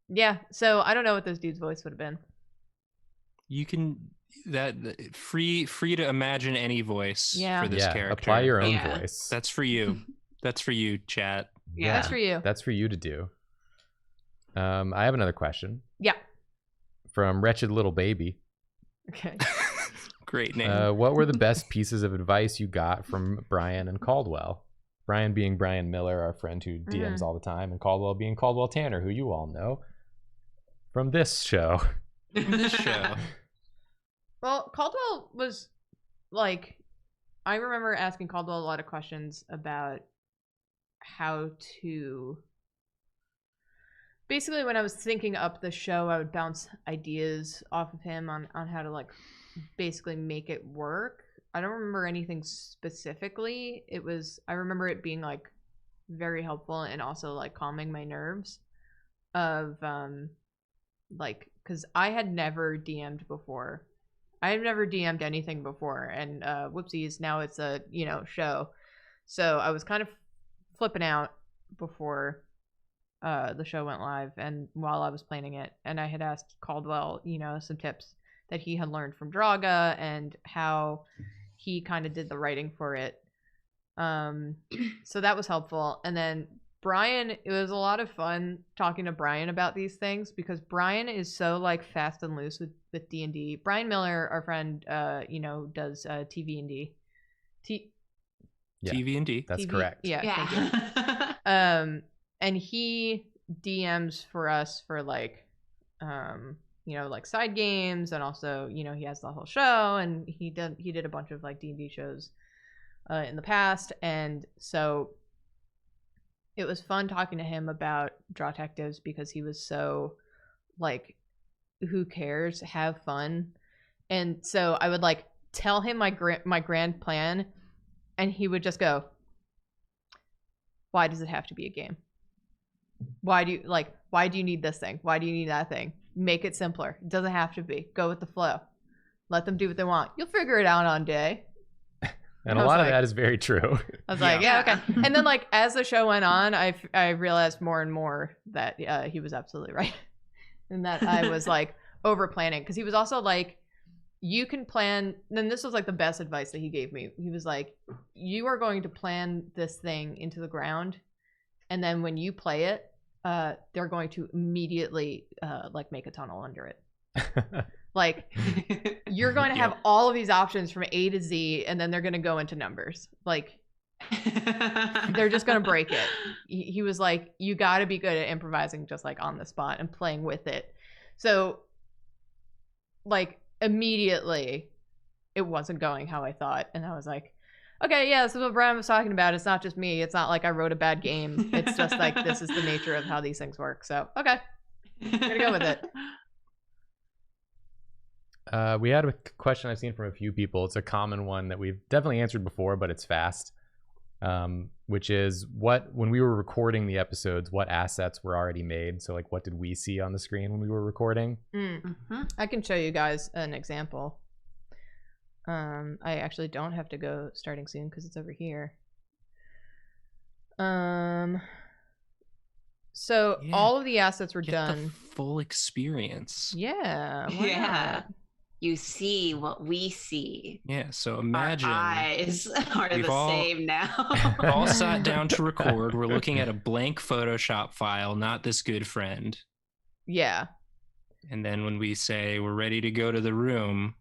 Yeah, so I don't know what this dude's voice would have been. You can free to imagine any voice for this character. Apply your own voice. That's for you. That's for you, chat. Yeah, that's for you. That's for you to do. I have another question. Yeah. From Wretched Little Baby. Okay. Great name. What were the best pieces of advice you got from Brian and Caldwell? Brian being Brian Miller, our friend who DMs all the time, and Caldwell being Caldwell Tanner, who you all know from this show. Well, Caldwell was like, I remember asking Caldwell a lot of questions about how to, basically when I was thinking up the show, I would bounce ideas off of him on how to like basically make it work. I don't remember anything specifically. I remember it being like very helpful and also like calming my nerves of like, because I had never DM'd before. I have never DM'd anything before, and whoopsies, now it's a show. So I was kind of flipping out before the show went live, and while I was planning it, and I had asked Caldwell, some tips that he had learned from Draga and how he kind of did the writing for it. So that was helpful. And then Brian, it was a lot of fun talking to Brian about these things because Brian is so like fast and loose with D&D. Brian Miller, our friend, does TV&D. TV&D. That's correct. Yeah. Thank you. And he DMs for us for like, like side games, and also, he has the whole show, and he did a bunch of like D&D shows in the past, and so it was fun talking to him about Drawtectives because he was so like, who cares? Have fun. And so I would like tell him my grand plan, and he would just go, why does it have to be a game? Why do you need this thing? Why do you need that thing? Make it simpler. It doesn't have to be. Go with the flow. Let them do what they want. You'll figure it out on day. And a lot of that is very true. I was like, yeah, okay. And then like as the show went on, I realized more and more that he was absolutely right. And that I was like over planning, because he was also like, you can plan. Then this was like the best advice that he gave me. He was like, you are going to plan this thing into the ground, and then when you play it, they're going to immediately like make a tunnel under it. Like, you're going to have all of these options from A to Z, and then they're going to go into numbers. Like, they're just going to break it. He was like, you got to be good at improvising just like on the spot and playing with it. So like immediately it wasn't going how I thought. And I was like, okay, yeah, this is what Brian was talking about. It's not just me. It's not like I wrote a bad game. It's just like, this is the nature of how these things work. So, okay, I'm going to go with it. We had a question I've seen from a few people. It's a common one that we've definitely answered before, but it's fast. Which is, when we were recording the episodes, what assets were already made? So like, what did we see on the screen when we were recording? I can show you guys an example. I actually don't have to go starting soon because it's over here. So all of the assets were done. The full experience. Yeah. Yeah. You see what we see. Yeah, so imagine our eyes are the same now. All sat down to record. We're looking at a blank Photoshop file, not this good friend. Yeah. And then when we say we're ready to go to the room.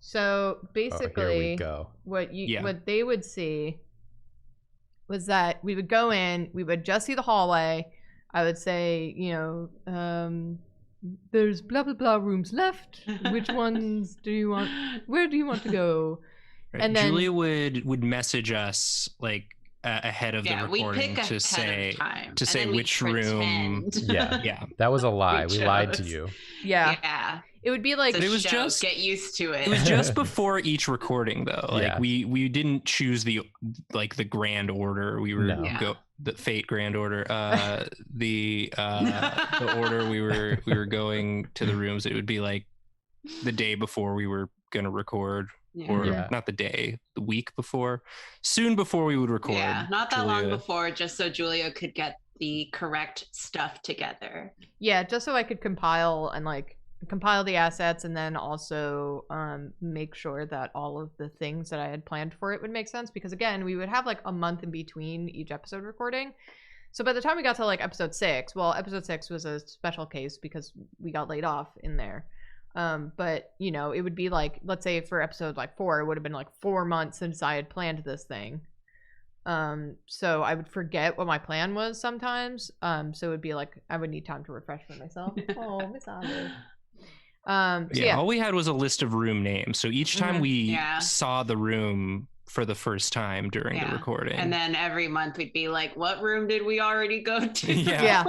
So basically, here we go. What they would see was that we would go in, we would just see the hallway. I would say, there's blah blah blah rooms left. Which ones do you want? Where do you want to go? Right. And then Julia would message us like ahead of the we recording pick to say time, to say which room. Yeah, that was a lie. We lied to you. Yeah. It would be like it was just get used to it. It was just before each recording though. Like Yeah. we didn't choose the grand order. We were the fate grand order. The order we were going to the rooms. It would be like the day before we were gonna record. Or not the day, the week before, soon before we would record. Yeah, not that long before, just so Julia could get the correct stuff together. Yeah, just so I could compile the assets, and then also make sure that all of the things that I had planned for it would make sense. Because again, we would have like a month in between each episode recording. So by the time we got to like episode 6, well, episode 6 was a special case because we got laid off in there. But you know, it would be like, let's say for episode like 4, it would have been like 4 months since I had planned this thing. So I would forget what my plan was sometimes. So it would be like I would need time to refresh for myself. Oh, Miss Olive. All we had was a list of room names. So each time we saw the room for the first time during the recording, and then every month we'd be like, what room did we already go to? Yeah.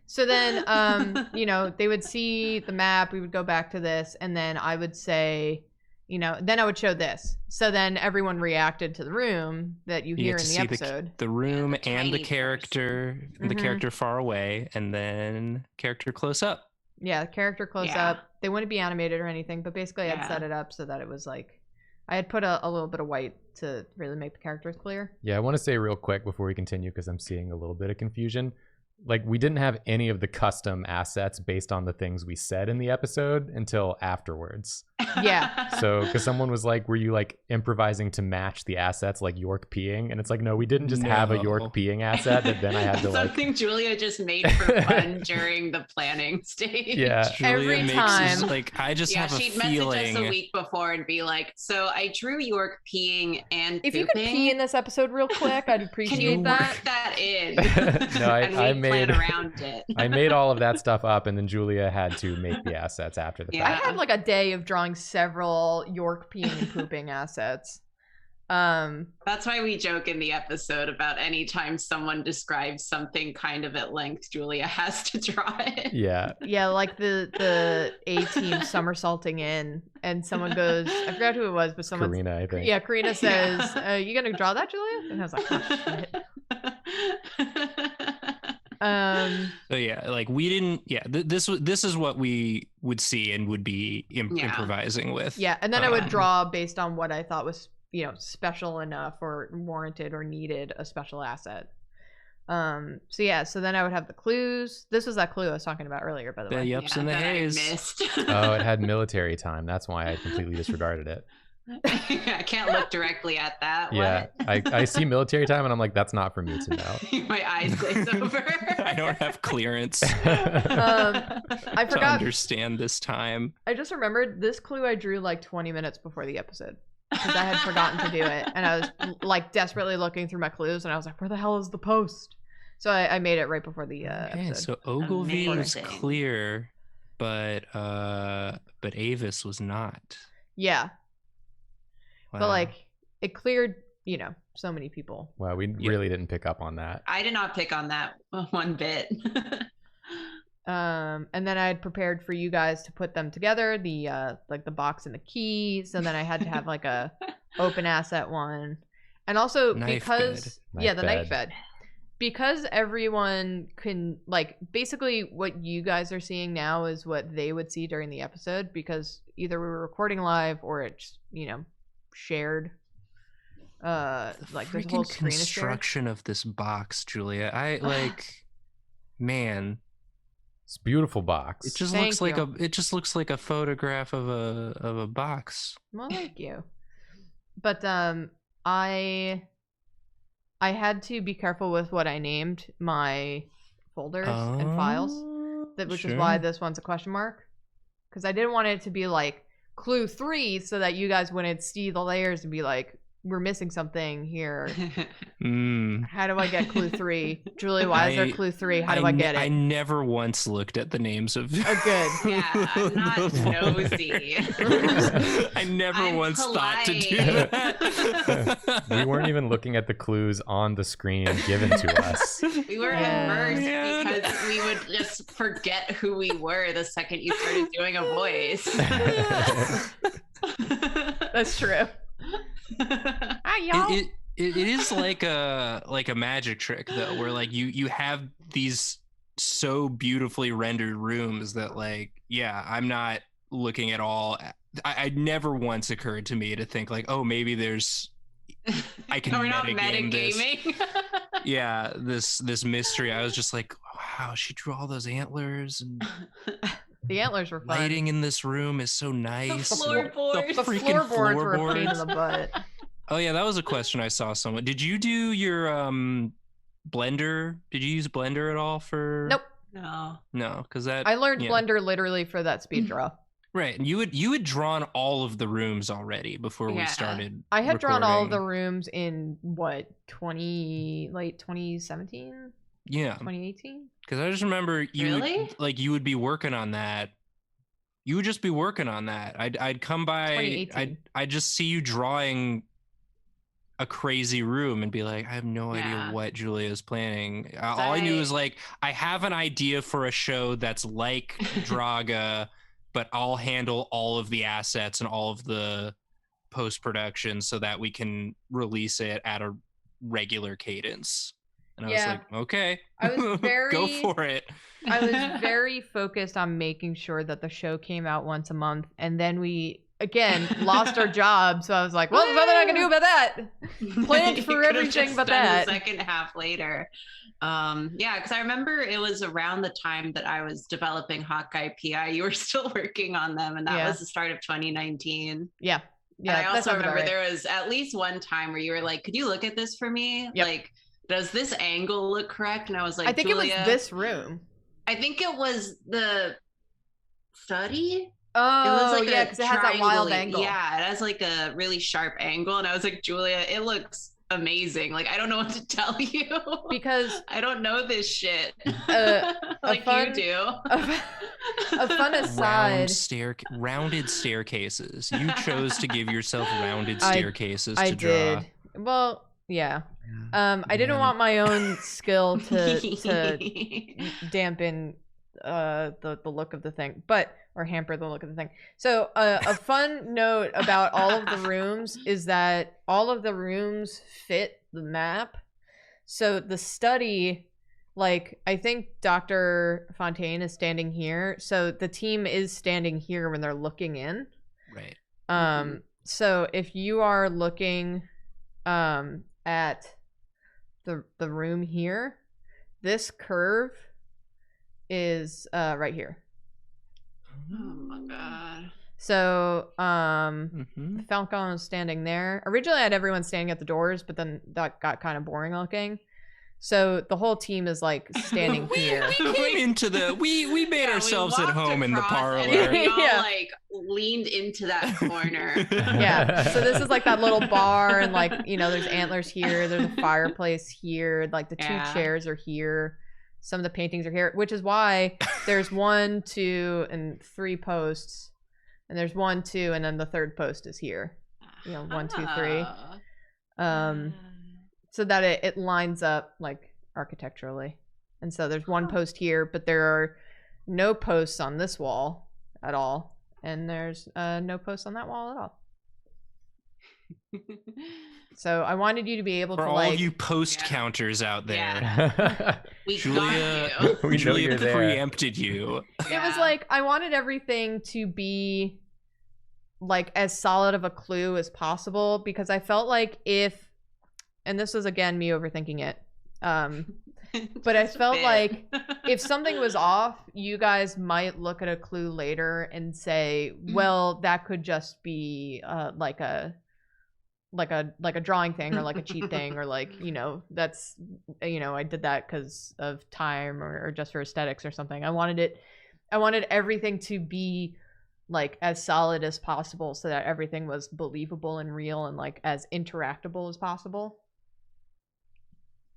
So then, you know, they would see the map, we would go back to this, and then I would say, you know, then I would show this. So then everyone reacted to the room that you hear in the episode. The room and the character, the character far away, and then character close up. Yeah, character close up. They wouldn't be animated or anything, but basically I'd set it up so that it was like, I had put a little bit of white to really make the characters clear. Yeah, I want to say real quick before we continue, because I'm seeing a little bit of confusion. Like, we didn't have any of the custom assets based on the things we said in the episode until afterwards. Yeah. So, because someone was like, were you like improvising to match the assets like York peeing? And it's like, no, we didn't just have a York peeing asset that then I had to like... Something Julia just made for fun during the planning stage. Yeah. Every time. Like, I just have a she'd feeling... message us a week before and be like, so I drew York peeing and if you could pee in this episode real quick, I'd appreciate that. Work that in? No, I made plan around it. I made all of that stuff up, and then Julia had to make the assets after the fact. I had like a day of drawing several York peeing and pooping assets. That's why we joke in the episode about anytime someone describes something kind of at length, Julia has to draw it. Yeah, like the A-team somersaulting in, and someone goes, I forgot who it was, but someone, Karina, I think. Yeah, Karina says, you gonna draw that, Julia? And I was like, oh, shit. So yeah, like we didn't. Yeah, this is what we would see and would be improvising with. Yeah, and then I would draw based on what I thought was, you know, special enough or warranted or needed a special asset. So then I would have the clues. This was that clue I was talking about earlier, by the way. The yups and the hays. I missed. Oh, it had military time. That's why I completely disregarded it. I can't look directly at that. Yeah, I see military time and I'm like, that's not for me to know. My eyes glaze over. I don't have clearance. I forgot to understand this time. I just remembered this clue I drew like 20 minutes before the episode because I had forgotten to do it, and I was like desperately looking through my clues, and I was like, where the hell is the post? So I made it right before the episode. So Ogilvy was clear, but Avis was not. Yeah. Wow. But like it cleared, you know, so many people. Wow, we really didn't pick up on that. I did not pick on that one bit. And then I had prepared for you guys to put them together, the like the box and the keys, and then I had to have like a open asset one. And also knife knife bed. Because everyone can, like, basically what you guys are seeing now is what they would see during the episode, because either we were recording live or it's, you know, shared. Like there's a whole screen construction of this box, Julia. I like, man, it's a beautiful box. It just looks like a photograph of a box. Well, thank you. But I had to be careful with what I named my folders and files, which is why this one's a question mark, because I didn't want it to be like clue 3 so that you guys wouldn't see the layers and be like, we're missing something here. Mm. How do I get clue 3? Julie, why is there clue 3? How do I get it? I never once looked at the names of. Oh, good. Yeah, I'm not nosy. I never once thought to do that. We weren't even looking at the clues on the screen given to us. We were immersed because we would just forget who we were the second you started doing a voice. That's true. Hi, y'all. It is like a magic trick though, where like you have these so beautifully rendered rooms that like, yeah, I'm not looking at all. I never once occurred to me to think like, oh, maybe there's I can we're not metagaming. Yeah, this mystery. I was just like, wow, she drew all those antlers and the antlers were fun. Lighting in this room is so nice. The floorboards. The floorboards were a pain in the butt. Oh yeah, that was a question I saw someone. Did you do your Blender? Did you use Blender at all for? Nope. No, because that I learned Blender literally for that speed draw. Right, and you had drawn all of the rooms already before we started. I had drawn all of the rooms in late 2017. Yeah, 2018. Because I just remember you would be working on that. You would just be working on that. I'd come by. I'd just see you drawing a crazy room and be like, I have no idea what Julia's planning. All I knew was like, I have an idea for a show that's like Draga, but I'll handle all of the assets and all of the post-production so that we can release it at a regular cadence. And I was like, okay, I was very go for it. I was very focused on making sure that the show came out once a month, and then we again lost our job. So I was like, well, there's nothing I can do about that. Planned for everything but that. The second half later. Because I remember it was around the time that I was developing Hawkeye PI. You were still working on them, and that was the start of 2019. Yeah. And I also remember there was at least one time where you were like, could you look at this for me? Yep. Like, does this angle look correct? And I was like, I think Julia, it was this room. I think it was the study. Oh, it was like because it has that wild angle. Yeah, it has like a really sharp angle. And I was like, Julia, it looks amazing. Like, I don't know what to tell you. Because I don't know this shit. Like you do. A fun aside. Rounded staircases. You chose to give yourself rounded staircases to draw. I did. Well, yeah. I didn't want my own skill to dampen the look of the thing, or hamper the look of the thing. So a fun note about all of the rooms is that all of the rooms fit the map. So the study, like, I think Dr. Fontaine is standing here, so the team is standing here when they're looking in. Right. So if you are looking at the room here, this curve is right here. Oh my god. So Falcon is standing there. Originally I had everyone standing at the doors, but then that got kind of boring looking. So the whole team is like standing here. We made ourselves at home in the parlor. And we all like leaned into that corner. Yeah. So this is like that little bar, and like, you know, there's antlers here, there's a fireplace here, like the two chairs are here. Some of the paintings are here, which is why there's 1, 2, and 3 posts. And there's 1, 2, and then the third post is here. You know, 1, 2, 3. So that it lines up like architecturally. And so there's 1 post here, but there are no posts on this wall at all. And there's no posts on that wall at all. So I wanted you to be able for to, all like, you post counters out there. Yeah. Julia preempted you. It was like, I wanted everything to be like as solid of a clue as possible, because I felt like and this was again me overthinking it, but I felt like if something was off, you guys might look at a clue later and say, well, that could just be like a drawing thing, or like a cheat thing, or like, you know, that's, you know, I did that because of time or just for aesthetics or something. I wanted everything to be like as solid as possible so that everything was believable and real and like as interactable as possible.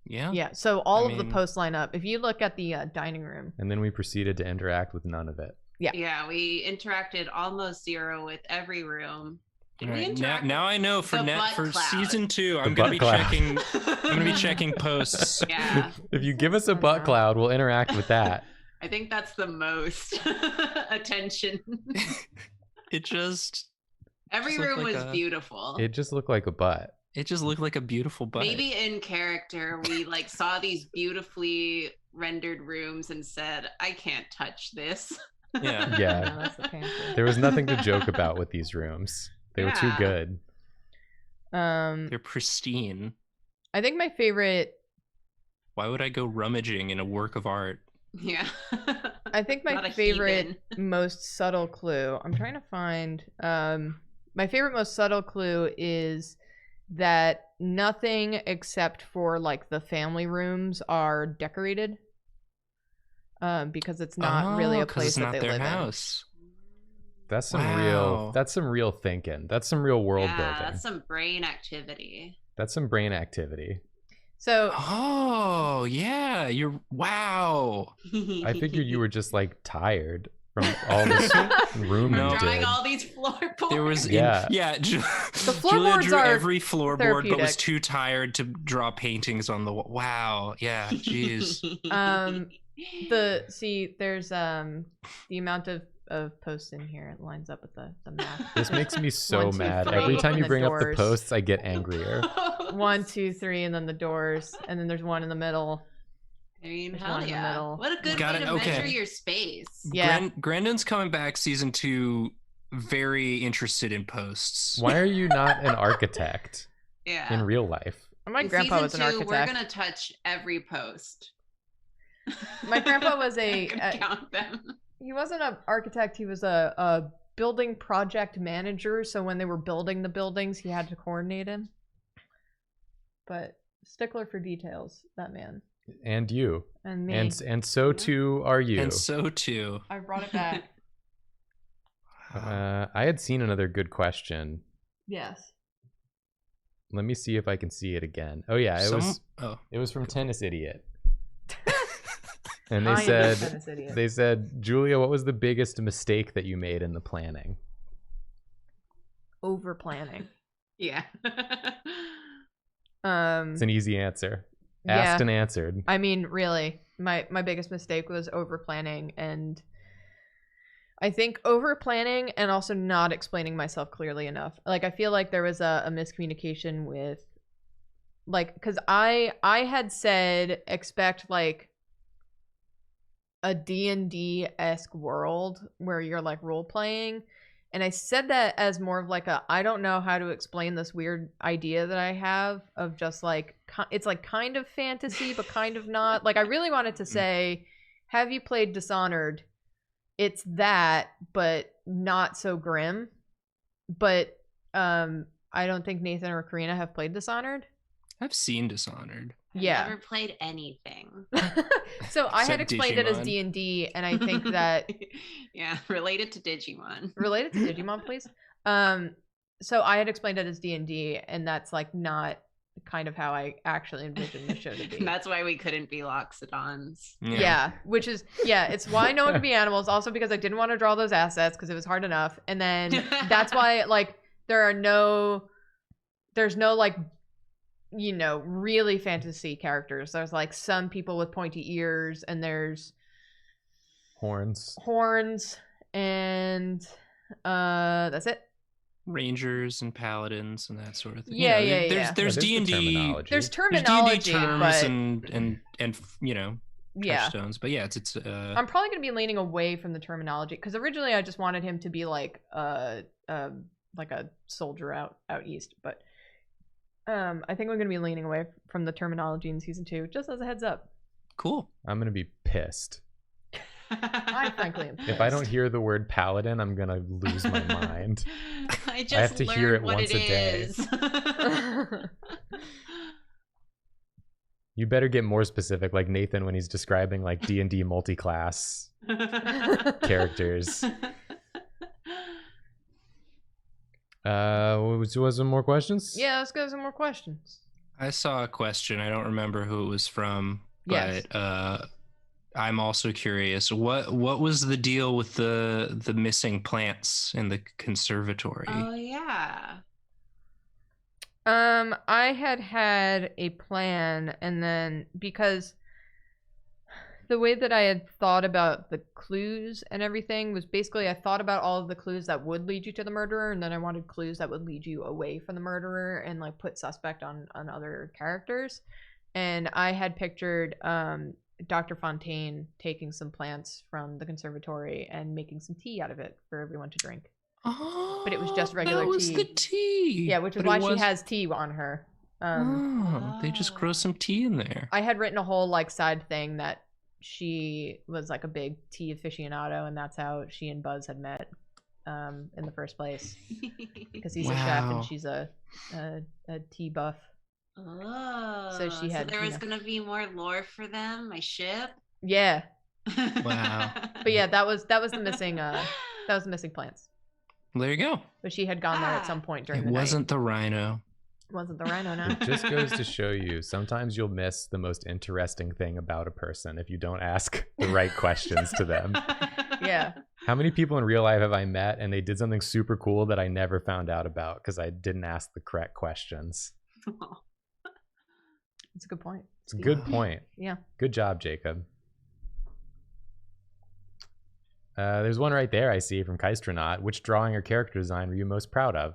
Yeah. So all of the posts line up. If you look at the dining room, and then we proceeded to interact with none of it. Yeah, we interacted almost zero with every room. Did we interact? Now I know for season 2, I'm gonna be checking posts. Yeah. If you give us a butt cloud, we'll interact with that. I think that's the most attention. Every room was beautiful. It just looked like a butt. It just looked like a beautiful butt. Maybe in character, we like saw these beautifully rendered rooms and said, "I can't touch this." Yeah. Yeah. that's the pain. There was nothing to joke about with these rooms. They were too good. They're pristine. I think my favorite. Why would I go rummaging in a work of art? Yeah. I think my favorite, most subtle clue. I'm trying to find. My favorite, most subtle clue is that nothing except for like the family rooms are decorated. Because it's not really a place that they live house. In. That's some real thinking. That's some real world building. That's some brain activity. So yeah, wow. I figured you were just like tired from all this room you drawing did. all these floorboards. There was the Julia floorboards drew are every floorboard but was therapeutic. too tired to draw paintings on the wall. Wow. Yeah, jeez. There's the amount of posts in here. It lines up with the math. This makes me so 1, 2, mad. 3, Every time you and bring up the doors. posts, I get angrier. 1, 2, 3, and then the doors, and then there's one in the middle. I mean, There's hell one in the yeah. middle. What a good way to measure your space. Yeah. Grandin's coming back season 2, very interested in posts. Why are you not an architect? Yeah. In real life. My grandpa was an architect. We're gonna touch every post. My grandpa was count them. He wasn't an architect. He was a building project manager. So when they were building the buildings, he had to coordinate him. But stickler for details, that man. And you. And me. And so too are you. And so too. I brought it back. I had seen another good question. Yes. Let me see if I can see it again. Oh yeah, it was from Tennis Idiot. And they said, Julia, what was the biggest mistake that you made in the planning? Over planning. Yeah. It's an easy answer. Asked and answered. I mean, really, my biggest mistake was over planning, and I think over planning and also not explaining myself clearly enough. Like, I feel like there was a miscommunication with, like, because I had said expect like a D&D-esque world where you're like role playing, and I said that as more of like I don't know how to explain this weird idea that I have of just like it's like kind of fantasy but kind of not. Like, I really wanted to say, have you played Dishonored? It's that, but not so grim. But I don't think Nathan or Karina have played Dishonored. I've seen Dishonored. I've never played anything. So I had explained it as D&D, and I think that yeah, related to Digimon. Related to Digimon, please. So I had explained it as D&D, and that's like not kind of how I actually envisioned the show to be. And that's why we couldn't be Loxodons. Yeah, which is it's why no one could be animals. Also because I didn't want to draw those assets because it was hard enough, and then that's why like there's no like, you know, really fantasy characters. There's like some people with pointy ears, and there's horns, and that's it. Rangers and paladins and that sort of thing. There's D&D. There's terminology, terms but and you know, touchstones. But yeah, it's I'm probably gonna be leaning away from the terminology because originally I just wanted him to be like a soldier out east, but I think we're gonna be leaning away from the terminology in season 2, just as a heads up. Cool. I'm gonna be pissed. I frankly am pissed. If I don't hear the word paladin, I'm gonna lose my mind. I have to hear it once a day. You better get more specific, like Nathan when he's describing like D&D multi-class characters. Was some more questions? Yeah, let's go some more questions. I saw a question. I don't remember who it was from, Yes. but I'm also curious. What was the deal with the missing plants in the conservatory? Oh yeah. I had a plan, and then because the way that I had thought about the clues and everything was basically I thought about all of the clues that would lead you to the murderer, and then I wanted clues that would lead you away from the murderer and like put suspect on other characters. And I had pictured Dr. Fontaine taking some plants from the conservatory and making some tea out of it for everyone to drink. Oh, But it was just regular tea. That was the tea. Yeah, which is why she has tea on her. They just grow some tea in there. I had written a whole like side thing that she was like a big tea aficionado, and that's how she and Buzz had met in the first place, because he's a chef and she's a tea buff. Oh, so she had. So there was gonna be more lore for them. My ship. Yeah. Wow. But yeah, that was the missing plants. Well, there you go. But she had gone there at some point during the night. It wasn't the rhino. Wasn't the rhino now. It just goes to show you, sometimes you'll miss the most interesting thing about a person if you don't ask the right questions to them. Yeah. How many people in real life have I met and they did something super cool that I never found out about because I didn't ask the correct questions? It's a good point. It's a good point. Yeah. Good job, Jacob. There's one right there I see from Keistronaut. Which drawing or character design were you most proud of?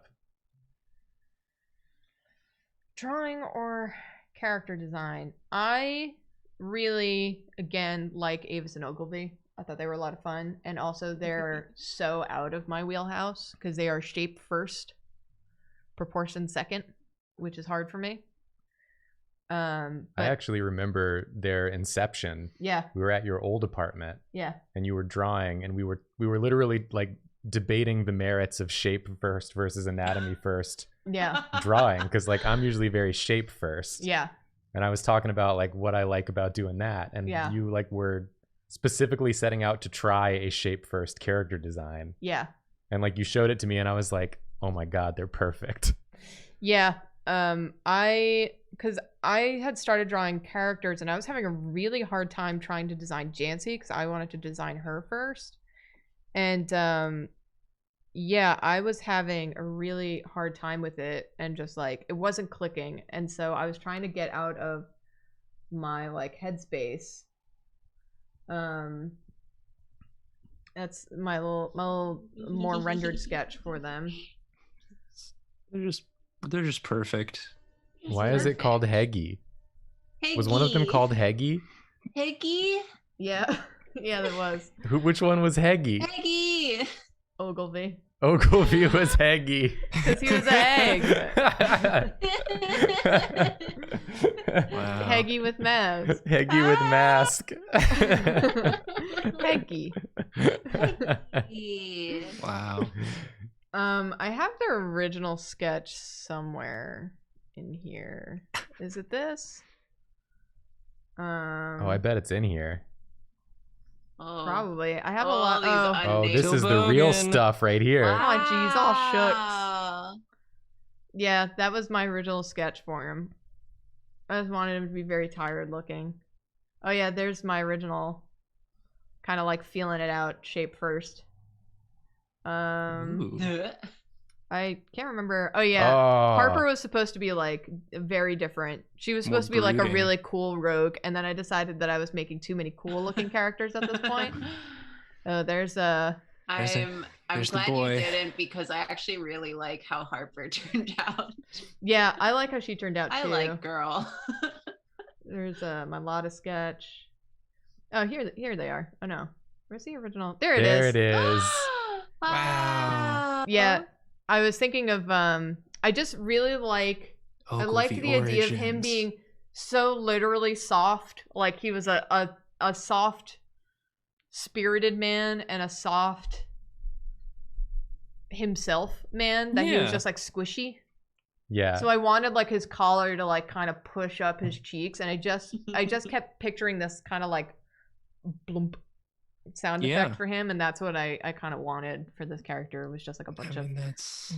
Drawing or character design? I really, again, like Avis and Ogilvy. I thought they were a lot of fun. And also they're so out of my wheelhouse because they are shape first, proportion second, which is hard for me. I actually remember their inception. Yeah. We were at your old apartment. Yeah. And you were drawing, and we were literally like debating the merits of shape first versus anatomy first. Yeah. Drawing, because like I'm usually very shape first. Yeah. And I was talking about like what I like about doing that, and you like were specifically setting out to try a shape first character design. Yeah. And like you showed it to me, and I was like, oh my god, they're perfect. Yeah. Because I had started drawing characters, and I was having a really hard time trying to design Jancy because I wanted to design her first. And yeah, I was having a really hard time with it, and just like it wasn't clicking. And so I was trying to get out of my like headspace. That's my little more rendered sketch for them. They're just perfect. Why is it called Heggy? Was one of them called Heggy? Heggy? Yeah. Yeah, there was. Which one was Heggy? Heggy! Ogilvy. Ogilvy was Heggy. Because he was an egg. Wow. Heggy with mask. Heggy with mask. Heggy. Heggy. Wow. I have the original sketch somewhere in here. Is it this? Oh, I bet it's in here. Oh. Probably. I have a lot. Oh, this is the real stuff right here. Oh, geez, all shucks. Yeah, that was my original sketch for him. I just wanted him to be very tired looking. Oh yeah, there's my original, kind of like feeling it out shape first. I can't remember. Oh yeah, Harper was supposed to be like very different. She was supposed to be like a really cool rogue, and then I decided that I was making too many cool looking characters at this point. Oh, there's I'm glad you didn't, because I actually really like how Harper turned out. Yeah, I like how she turned out too. I like girl. There's my Lotta sketch. Oh, here they are. Oh no, where's the original? There it is. There it is. Wow. Yeah, I was thinking of I just really like I liked the idea of him being so literally soft, like he was a soft spirited man and a soft himself man, that he was just like squishy. Yeah. So I wanted like his collar to like kind of push up his cheeks, and I just kept picturing this kind of like blump sound effect for him, and that's what I kind of wanted for this character. It was just like a bunch of that's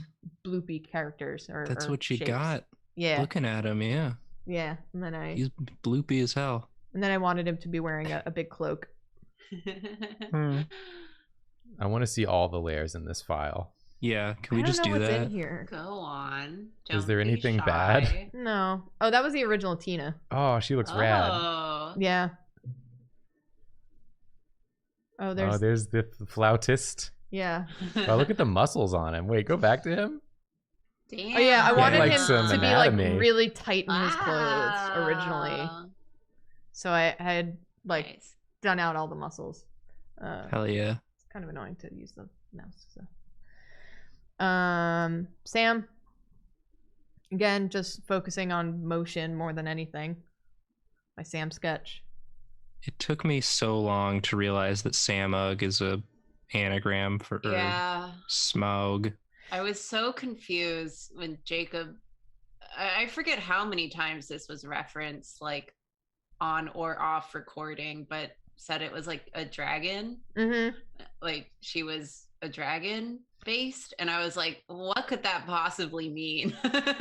bloopy characters. That's what you shapes. got. Yeah. Looking at him, yeah. Yeah, and then he's bloopy as hell. And then I wanted him to be wearing a big cloak. I want to see all the layers in this file. Yeah, can we just do what's that? In here. Go on. Is there anything bad? No. Oh, that was the original Tina. Oh, she looks rad. Yeah. Oh, there's the flautist. Yeah. Oh, look at the muscles on him. Wait, go back to him. Damn. Oh yeah, I wanted like him some to anatomy. be like really tight in his clothes originally. So I had like done out all the muscles. Hell yeah. It's kind of annoying to use the mouse. So. Sam. Again, just focusing on motion more than anything. My Sam sketch. It took me so long to realize that Samug is a anagram for Smaug. I was so confused when Jacob, I forget how many times this was referenced, like on or off recording, but said it was like a dragon. Like she was a dragon based, and I was like, what could that possibly mean?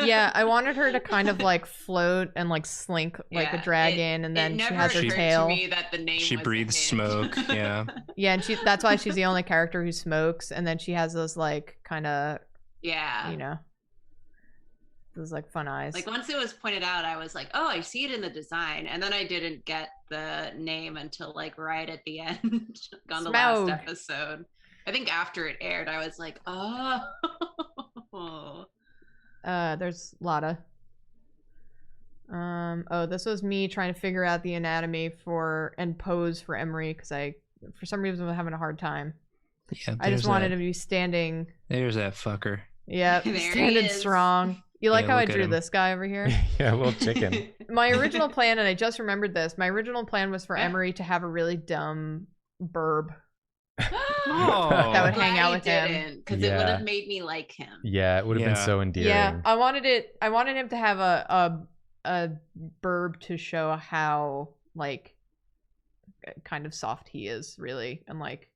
Yeah, I wanted her to kind of like float and like slink like a dragon, and then she has her tail. To me that the name she breathes smoke. Yeah. Yeah, and that's why she's the only character who smokes, and then she has those like kind of you know, those like fun eyes. Like once it was pointed out, I was like, oh, I see it in the design, and then I didn't get the name until like right at the end on the last episode. I think after it aired, I was like, oh. There's Lotta. Oh, this was me trying to figure out the anatomy and pose for Emery, because for some reason, was having a hard time. Yeah, I just wanted him to be standing. There's that fucker. Yeah, standing strong. You like how I drew this guy over here? Yeah, a little chicken. My original plan, and I just remembered this, my original plan was for Emery to have a really dumb burb. That would hang out with him, because it would have made me like him. Yeah, it would have been so endearing. Yeah, I wanted him to have a burb to show how like kind of soft he is, really, and like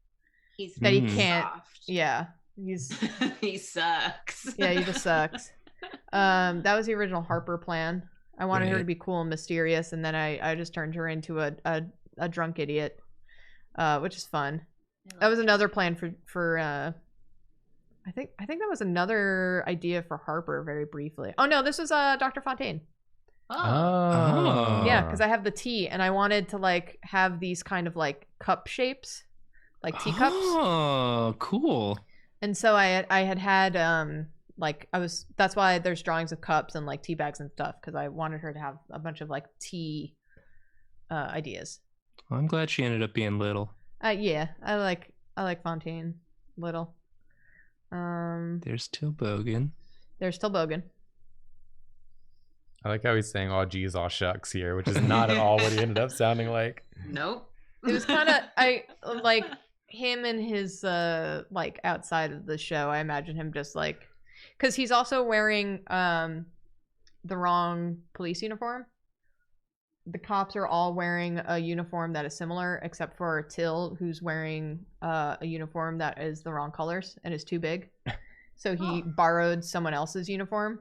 he's that he can't. Soft. Yeah, he's he sucks. Yeah, he just sucks. That was the original Harper plan. I wanted her to be cool and mysterious, and then I just turned her into a drunk idiot, which is fun. That was another plan for I think that was another idea for Harper very briefly. Oh no, this was Dr. Fontaine. Oh. Yeah, because I have the tea, and I wanted to like have these kind of like cup shapes, like teacups. Oh, cool. And so I had like that's why there's drawings of cups and like tea bags and stuff, because I wanted her to have a bunch of like tea ideas. Well, I'm glad she ended up being little. Yeah, I like Fontaine little. There's Tilbogan. There's Tilbogan. I like how he's saying, "Oh, geez, all shucks" here, which is not at all what he ended up sounding like. Nope. It was kind of I like him and his like outside of the show. I imagine him just like, because he's also wearing the wrong police uniform. The cops are all wearing a uniform that is similar, except for Till, who's wearing a uniform that is the wrong colors and is too big. So he borrowed someone else's uniform.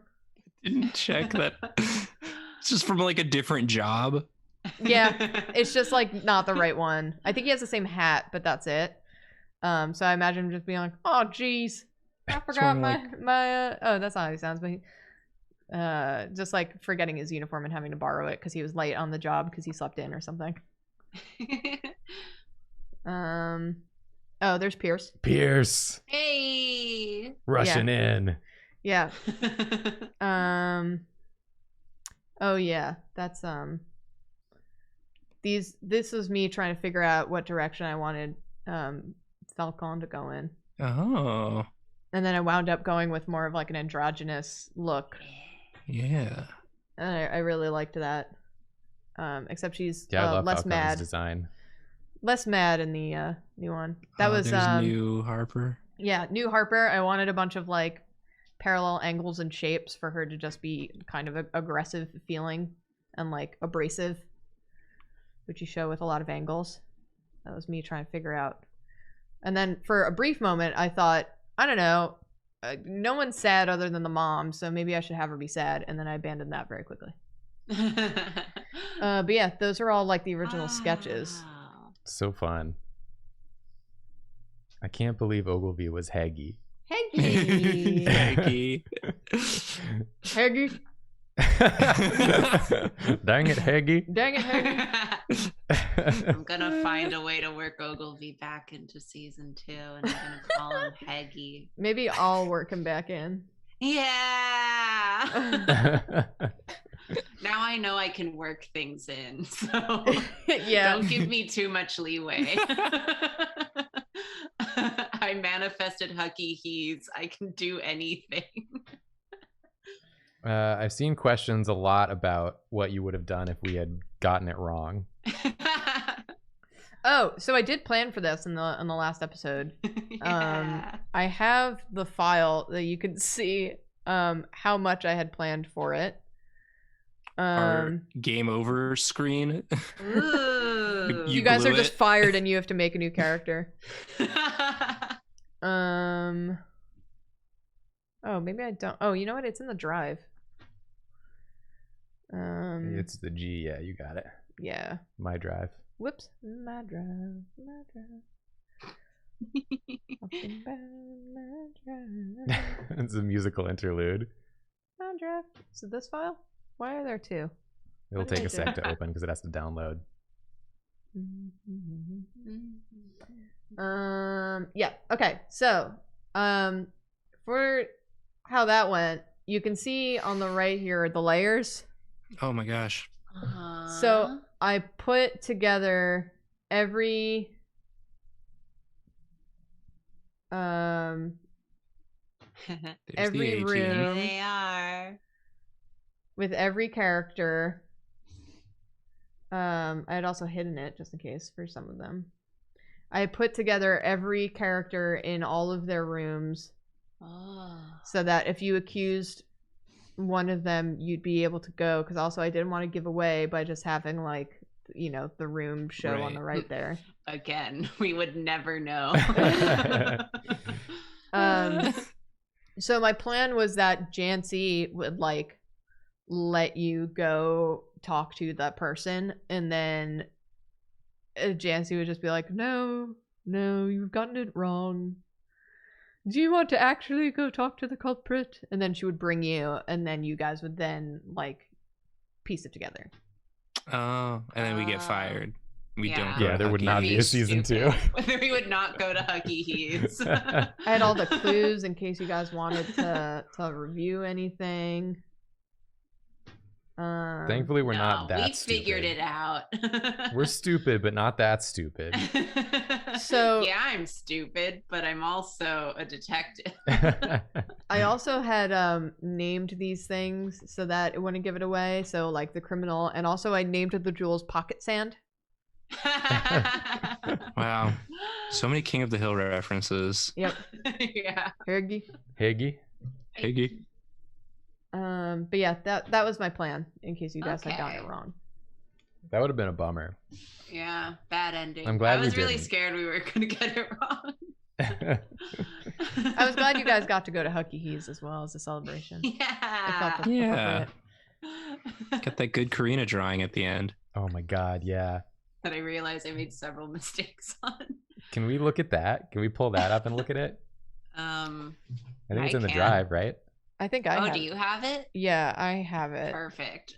Didn't check that. It's just from like a different job. Yeah, it's just like not the right one. I think he has the same hat, but that's it. So I imagine him just being like, "Oh, geez, I forgot my oh, that's not how he sounds, but just like forgetting his uniform and having to borrow it because he was late on the job because he slept in or something." Oh, there's Pierce. Hey, rushing in. Yeah. Oh yeah, that's this was me trying to figure out what direction I wanted Falcon to go in. Oh. And then I wound up going with more of like an androgynous look. Yeah. And I really liked that. Except she's I love less Falcon's mad. design. Less mad in the new one. That was new Harper. Yeah, new Harper. I wanted a bunch of like parallel angles and shapes for her to just be kind of aggressive feeling and like abrasive, which you show with a lot of angles. That was me trying to figure out. And then for a brief moment, I thought, I don't know, no one's sad other than the mom, so maybe I should have her be sad. And then I abandoned that very quickly. But yeah, those are all like the original sketches. So fun. I can't believe Ogilvy was Haggy. Haggy. Haggy. Haggy. Dang it, Haggy. Dang it, Haggy. I'm gonna find a way to work Ogilvy back into season 2, and I'm gonna call him Haggy. Maybe I'll work him back in. Yeah. Now I know I can work things in, so Yeah. don't give me too much leeway. I manifested Hucky He's. I can do anything. I've seen questions a lot about what you would have done if we had gotten it wrong. Oh, so I did plan for this in the last episode. Yeah. I have the file that you can see how much I had planned for it. Our game over screen. Ooh. You guys blew are just it. fired and you have to make a new character. Oh, maybe I don't. Oh, you know what? It's in the drive. It's the G, yeah, you got it. Yeah. My drive. Whoops. My drive. My drive. Up and down my drive. It's a musical interlude. My drive. Is it this file? Why are there two? It'll What did take I a do? sec to open because it has to download. Yeah. Okay. So, for how that went, you can see on the right here the layers. Oh my gosh. So I put together every There's every the AG. room. They are. with every character. I had also hidden it just in case for some of them. I put together every character in all of their rooms so that if you accused one of them, you'd be able to go. Because also I didn't want to give away by just having like, you know, the room show on the right there. Again, we would never know. So my plan was that Jancy would like let you go talk to that person, and then Jancy would just be like, no, you've gotten it wrong. Do you want to actually go talk to the culprit? And then she would bring you, and then you guys would then like piece it together. Oh, and then we get fired. We don't. Go Yeah, to there would Hucky not be a He's. season 2. We would not go to Hucky He's. I had all the clues in case you guys wanted to review anything. Thankfully, we're not that we figured stupid. it out. We're stupid, but not that stupid. So yeah, I'm stupid, but I'm also a detective. I also had named these things so that it wouldn't give it away. So like the criminal, and also I named the jewels Pocket Sand. Wow, so many King of the Hill references. Yep. Yeah. Hergy. Higgy? Higgy. But yeah, that was my plan in case you guys had gotten it Okay. wrong. That would have been a bummer. Yeah, bad ending. I'm glad I we was really didn't. scared we were gonna get it wrong. I was glad you guys got to go to Hucky He's as well as a celebration. I Yeah. felt Yeah. appropriate. Got that good Karina drawing at the end. Oh my god, yeah. That I realized I made several mistakes on. Can we look at that? Can we pull that up and look at it? I think it's in the can. drive, right? I think I have do you have it? Yeah, I have it. Perfect.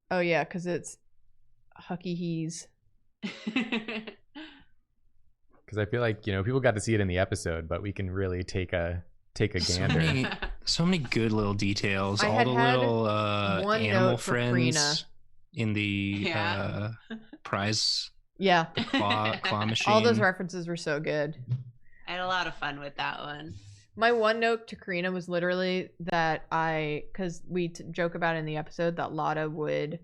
Oh yeah, because it's Hucky He's. Because I feel like, you know, people got to see it in the episode, but we can really take a So gander. many, so many good little details. I All had the had little one animal note for friends Karina. in the Yeah. prize Yeah. claw machine. All those references were so good. I had a lot of fun with that one. My one note to Karina was literally that because we joke about it in the episode that Lotta would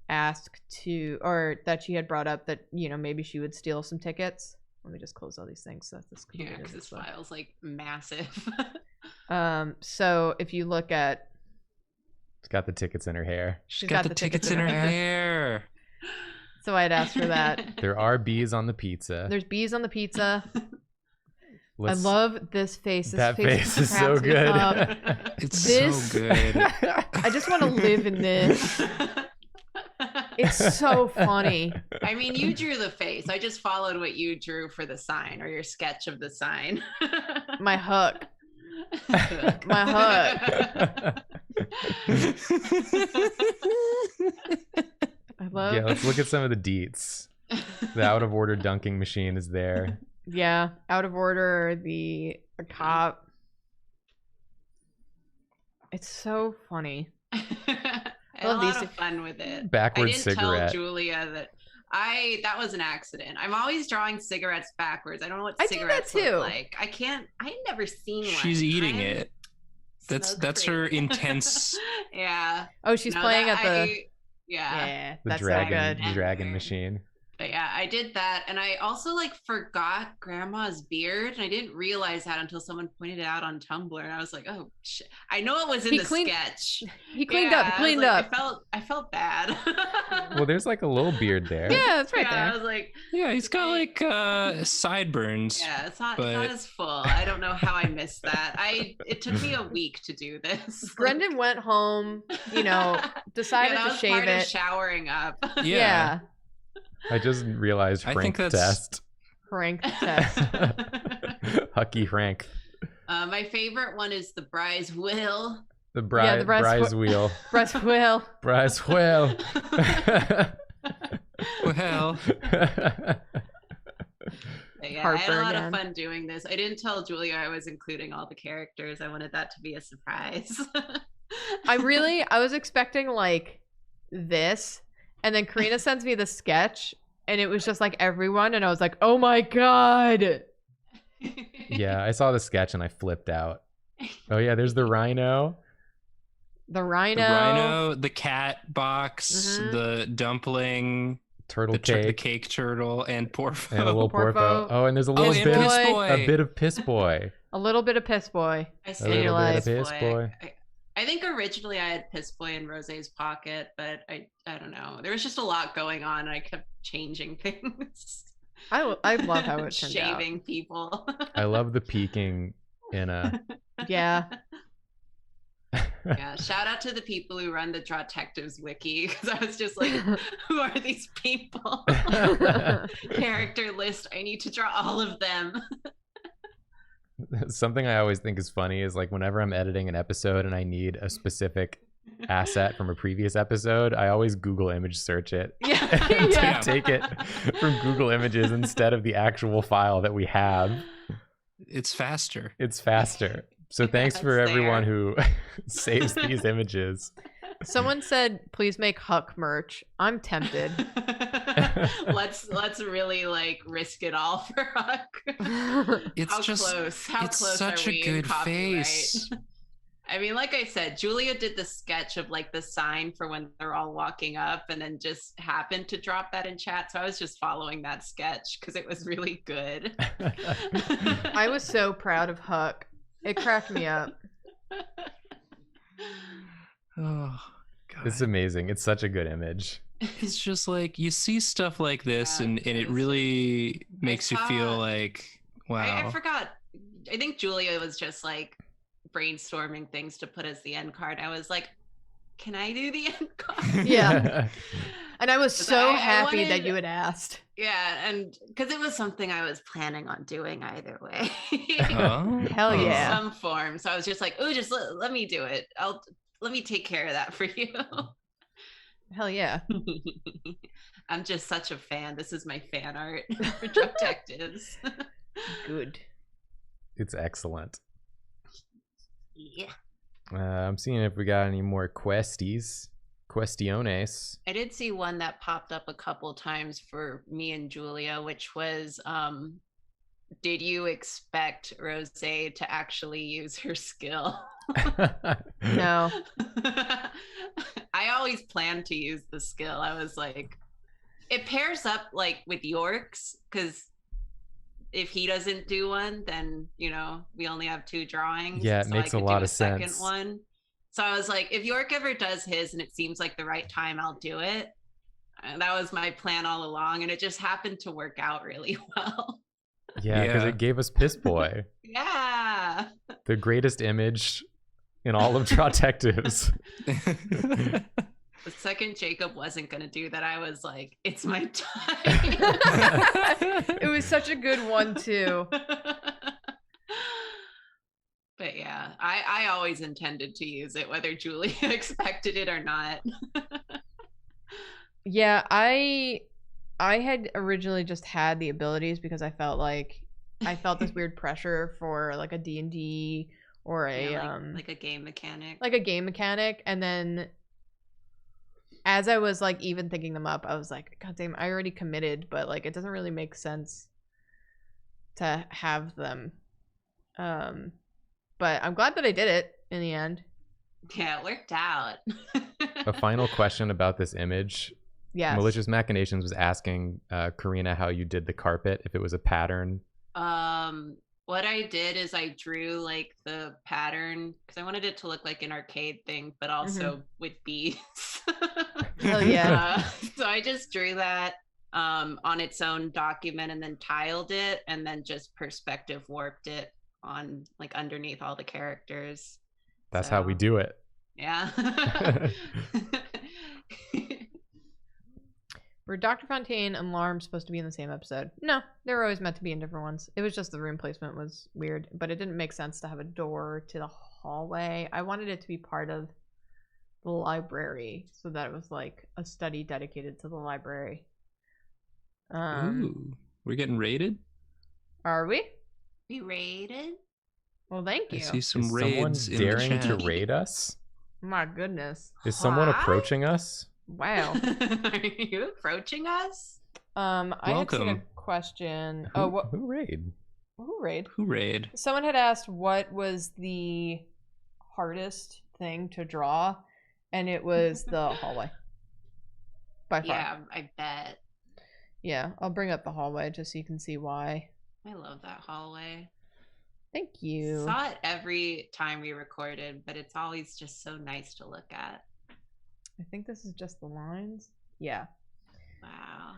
ask to, or that she had brought up that, you know, maybe she would steal some tickets. Let me just close all these things so that this Yeah, completed because this as well. file's like massive. So if you look at, It's got the tickets in her hair. She's got the tickets in her hair. So I'd ask for that. There are bees on the pizza. There's bees on the pizza. I love this face. This that face is so cracks me good. up. It's This- so good. I just want to live in this. It's so funny. I mean, you drew the face. I just followed what you drew for the sign or your sketch of the sign. My hook. My hook. I love. Yeah, let's look at some of the deets. The out of order dunking machine is there. Yeah, out of order. The cop. It's so funny. I had a love lot these- of fun with it. Backward I didn't cigarette. tell Julia that that was an accident. I'm always drawing cigarettes backwards. I don't know what I do that cigarettes too. look like. I ain't never seen one. She's eating I'm it. That's smoke her free. intense. Yeah. Oh, she's No, playing that at the. Yeah. Yeah, The that's dragon, so good. the dragon machine. But yeah, I did that, and I also forgot Grandma's beard, and I didn't realize that until someone pointed it out on Tumblr, and I was like, "Oh shit!" I know it was in He the cleaned- sketch. He cleaned up. I was Cleaned like, up. I felt bad. Well, there's like a little beard there. Yeah, it's right I there. was like, Yeah, he's got sideburns. "Yeah, it's not But- as full." I don't know how I missed that. It took me a week to do this. Brendan went home. Decided that to was shave part it. of showering up. Yeah. I just realized I Frank think that's- test. Frank test. Hucky Frank. My favorite one is the Bry's Will. The Yeah, the Bry's wheel. Breast wheel. Bry's wheel. Well, But yeah, I had a Heartburn, lot yeah. of fun doing this. I didn't tell Julia I was including all the characters. I wanted that to be a surprise. I was expecting this, and then Karina sends me the sketch, and it was just everyone, and I was like, oh my god. Yeah, I saw the sketch and I flipped out. Oh yeah, there's the rhino. The rhino. the rhino, the cat box, Mhm. the dumpling, Turtle the cake. cake turtle, and Porfo. And a little Porfo. Porfo. Oh, and there's a Oh, little and bit, Piss Boy. Boy. a bit of Piss Boy. A little bit of piss boy. I A saved little bit of Piss Piss Boy. I think originally I had Piss Boy in Rose's pocket, but I don't know. There was just a lot going on, and I kept changing things. I love how it turned out. Shaving people. I love the peeking in a. Yeah. Yeah, shout out to the people who run the Drawtectives wiki, because I was just like, who are these people? Character list, I need to draw all of them. Something I always think is funny is whenever I'm editing an episode and I need a specific asset from a previous episode, I always Google image search it. Yeah. And Yeah. take it from Google Images instead of the actual file that we have. It's faster. It's faster. So thanks Yeah, for it's everyone there. who saves these images. Someone said, please make Huck merch. I'm tempted. let's really risk it all for Huck. It's How just close? How it's close such are a we in good copyright? face. I mean, like I said, Julia did the sketch of the sign for when they're all walking up, and then just happened to drop that in chat. So I was just following that sketch because it was really good. I was so proud of Huck. It cracked me up. Oh god. It's amazing. It's such a good image. It's just you see stuff like this Yeah, and it it is. really makes you saw- feel I wow. forgot. I think Julia was just brainstorming things to put as the end card. I was like, can I do the end card? Yeah. And I was so I happy that wanted- you had asked. Yeah, and because it was something I was planning on doing either way. Oh, Hell In yeah. some form. So I was just like, oh, just let me do it. Let me take care of that for you. Hell yeah. I'm just such a fan. This is my fan art for Drawtectives. Good. It's excellent. Yeah. I'm seeing if we got any more questiones. I did see one that popped up a couple times for me and Julia, which was, did you expect Rose to actually use her skill? No. I always planned to use the skill. I was like, it pairs up with York's, because if he doesn't do one, then we only have 2 drawings. Yeah, it so makes I a could lot do of second sense. one. So I was like, if York ever does his and it seems like the right time, I'll do it. That was my plan all along, and it just happened to work out really well. Yeah, because it gave us Piss Boy. Yeah. The greatest image in all of Drawtectives. The second Jacob wasn't going to do that, I was like, it's my time. It was such a good one, too. But yeah, I always intended to use it, whether Julia expected it or not. Yeah, I had originally just had the abilities because I felt this weird pressure for like a D&D or like a game mechanic. Like a game mechanic, and then as I was like even thinking them up, I was like, God damn, I already committed, but like it doesn't really make sense to have them. But I'm glad that I did it in the end. Yeah, it worked out. A final question about this image. Yes. Malicious Machinations was asking Karina how you did the carpet, if it was a pattern. What I did is I drew like the pattern because I wanted it to look like an arcade thing, but also with beads. Hell yeah. So I just drew that on its own document and then tiled it and then just perspective warped it on like underneath all the characters. That's how we do it. Yeah. Were Dr. Fontaine and Larm supposed to be in the same episode? No, they were always meant to be in different ones. It was just the room placement was weird, but it didn't make sense to have a door to the hallway. I wanted it to be part of the library so that it was like a study dedicated to the library. Ooh, we're getting raided? Are we? We raided? Well, thank you. I see some Is raids someone in daring the chat. to raid us? My goodness. Is someone approaching us? Wow. Are you approaching us? I had seen a Welcome. question. Who raid? Who raid? Who raid? Someone had asked what was the hardest thing to draw, and it was the hallway. By far. Yeah, I bet. Yeah, I'll bring up the hallway just so you can see why. I love that hallway. Thank you. Saw it every time we recorded, but it's always just so nice to look at. I think this is just the lines. Yeah. Wow.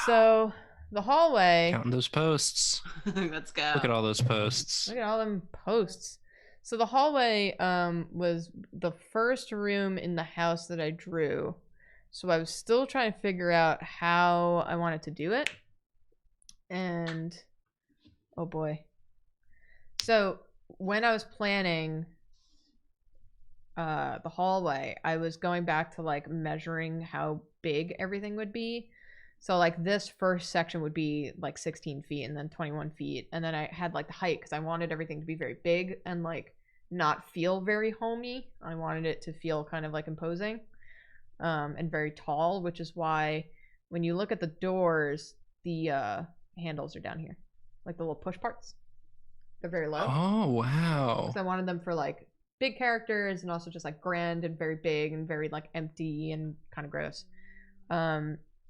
So the hallway. Counting those posts. Let's go. Look at all those posts. Look at all them posts. So the hallway was the first room in the house that I drew. So I was still trying to figure out how I wanted to do it. And oh boy. So when I was planning the hallway, I was going back to like measuring how big everything would be. So like this first section would be like 16 feet and then 21 feet. And then I had like the height because I wanted everything to be very big and like not feel very homey. I wanted it to feel kind of like imposing and very tall, which is why when you look at the doors, the handles are down here, like the little push parts. They're very low. Oh, wow. Because I wanted them for like big characters and also just like grand and very big and very like empty and kind of gross.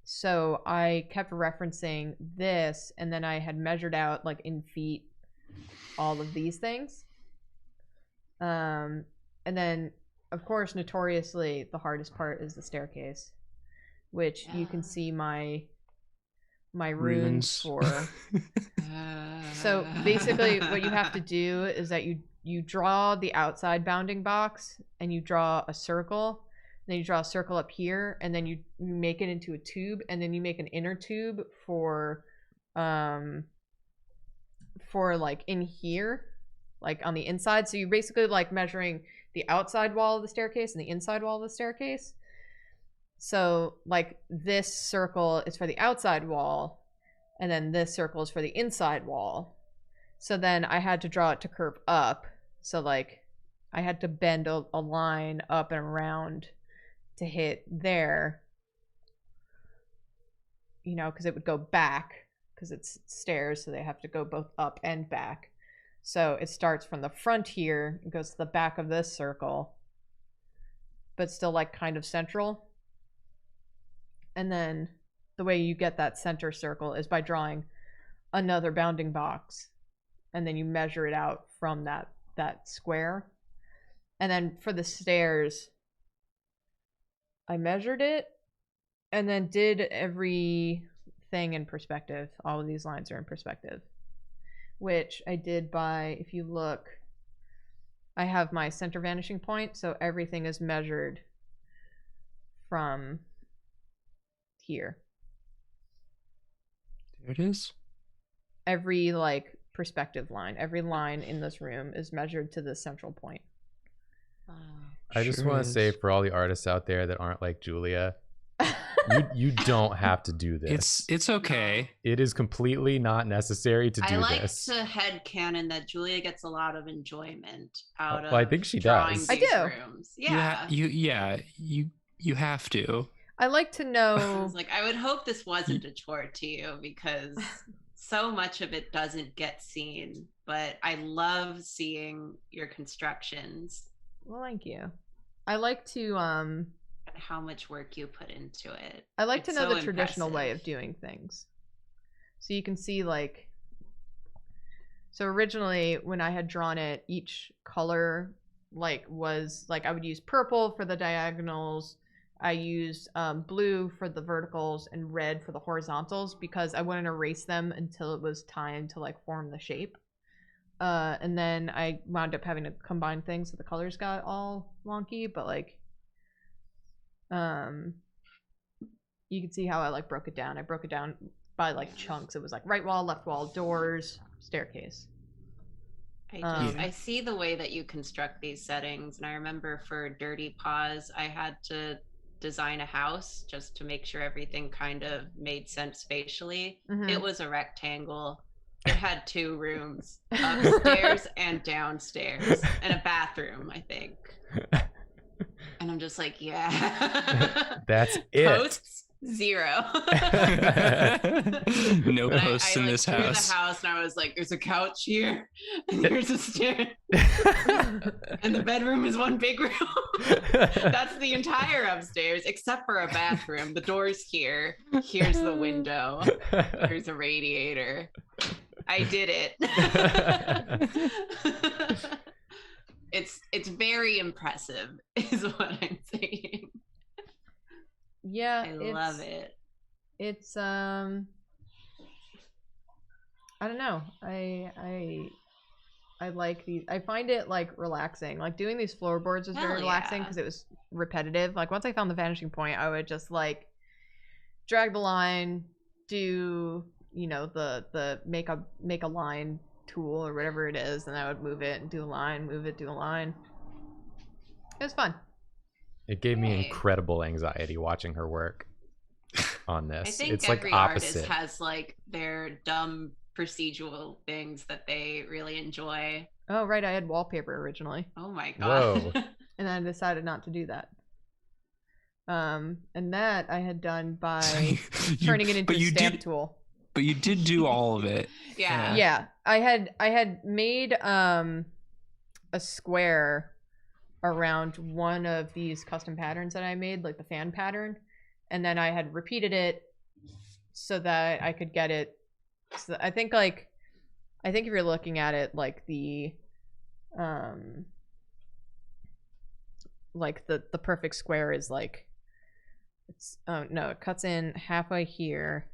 So I kept referencing this, and then I had measured out like in feet all of these things. And then of course notoriously the hardest part is the staircase, which you can see my runes for. So basically what you have to do is that you draw the outside bounding box and you draw a circle, then you draw a circle up here, and then you make it into a tube, and then you make an inner tube for like in here, like on the inside. So you're basically like measuring the outside wall of the staircase and the inside wall of the staircase. So like this circle is for the outside wall, and then this circle is for the inside wall. So then I had to draw it to curve up. So like I had to bend a line up and around to hit there, you know, because it would go back because it's stairs, so they have to go both up and back. So it starts from the front here, it goes to the back of this circle, but still like kind of central. And then the way you get that center circle is by drawing another bounding box, and then you measure it out from that square. And then for the stairs, I measured it, and then did everything in perspective. All of these lines are in perspective, which I did by, if you look, I have my center vanishing point, so everything is measured from here. There it is. Every like perspective line, every line in this room is measured to the central point. I just want to say for all the artists out there that aren't like Julia, you don't have to do this. It's okay. It is completely not necessary to do this. I like to headcanon that Julia gets a lot of enjoyment out of. I think she does. I do. Rooms. Yeah. You have to. I like to know. I was like, I would hope this wasn't a chore to you because so much of it doesn't get seen. But I love seeing your constructions. Well, thank you. I like to how much work you put into it. I like to know the traditional way of doing things. So you can see like, so originally when I had drawn it, each color like was like, I would use purple for the diagonals. I used blue for the verticals and red for the horizontals because I wouldn't erase them until it was time to like form the shape. And then I wound up having to combine things so the colors got all wonky, but like you can see how I like broke it down. I broke it down by like chunks. It was like right wall, left wall, doors, staircase. I see the way that you construct these settings, and I remember for Dirty Paws I had to design a house just to make sure everything kind of made sense spatially. It was a rectangle. It had 2 rooms, upstairs and downstairs, and a bathroom, I think. And I'm just like, yeah. That's it. Posts, 0. No posts in this house. The house, and I was like, there's a couch here, and there's a stair, and the bedroom is one big room. That's the entire upstairs, except for a bathroom. The door's here. Here's the window. Here's a radiator. I did it. It's very impressive, is what I'm saying. Yeah, I love it. It's I don't know. I like these. I find it like relaxing. Like doing these floorboards was very relaxing because it was repetitive. Like once I found the vanishing point, I would just like drag the line, do the make a line tool or whatever it is, and I would move it and do a line, move it, do a line. It was fun. It gave me incredible anxiety watching her work on this. I think it's every like opposite. artist has like their dumb procedural things that they really enjoy. Oh right, I had wallpaper originally. Oh my god. Whoa. And then I decided not to do that. And that I had done by turning it into a stamp tool. But you did do all of it. Yeah. Yeah. I had made a square around one of these custom patterns that I made, like the fan pattern, and then I had repeated it so that I could get it. So I think if you're looking at it like the perfect square is like it cuts in halfway here,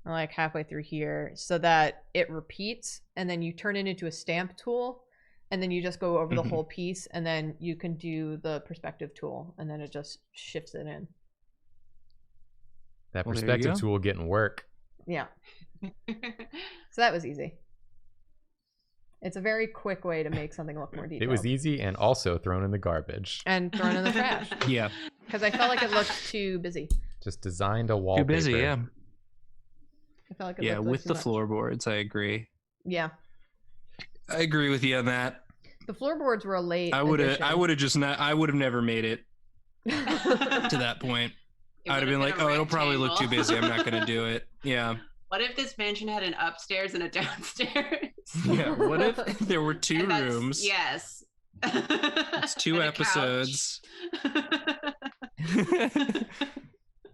like halfway through here, so that it repeats, and then you turn it into a stamp tool, and then you just go over the whole piece, and then you can do the perspective tool, and then it just shifts it in. That perspective tool getting work. Yeah. So that was easy. It's a very quick way to make something look more detailed. It was easy and also thrown in the garbage. And thrown in the trash. Yeah. Because I felt like it looked too busy. Just designed a wallpaper. Too busy, yeah. I felt like it looked with too the much. floorboards, I agree. Yeah. I agree with you on that. The floorboards were a late I would have never made it to that point. I would have been like, oh, it'll probably look too busy. I'm not going to do it. Yeah. What if this mansion had an upstairs and a downstairs? Yeah. What if there were 2 rooms? Yes. It's 2 episodes.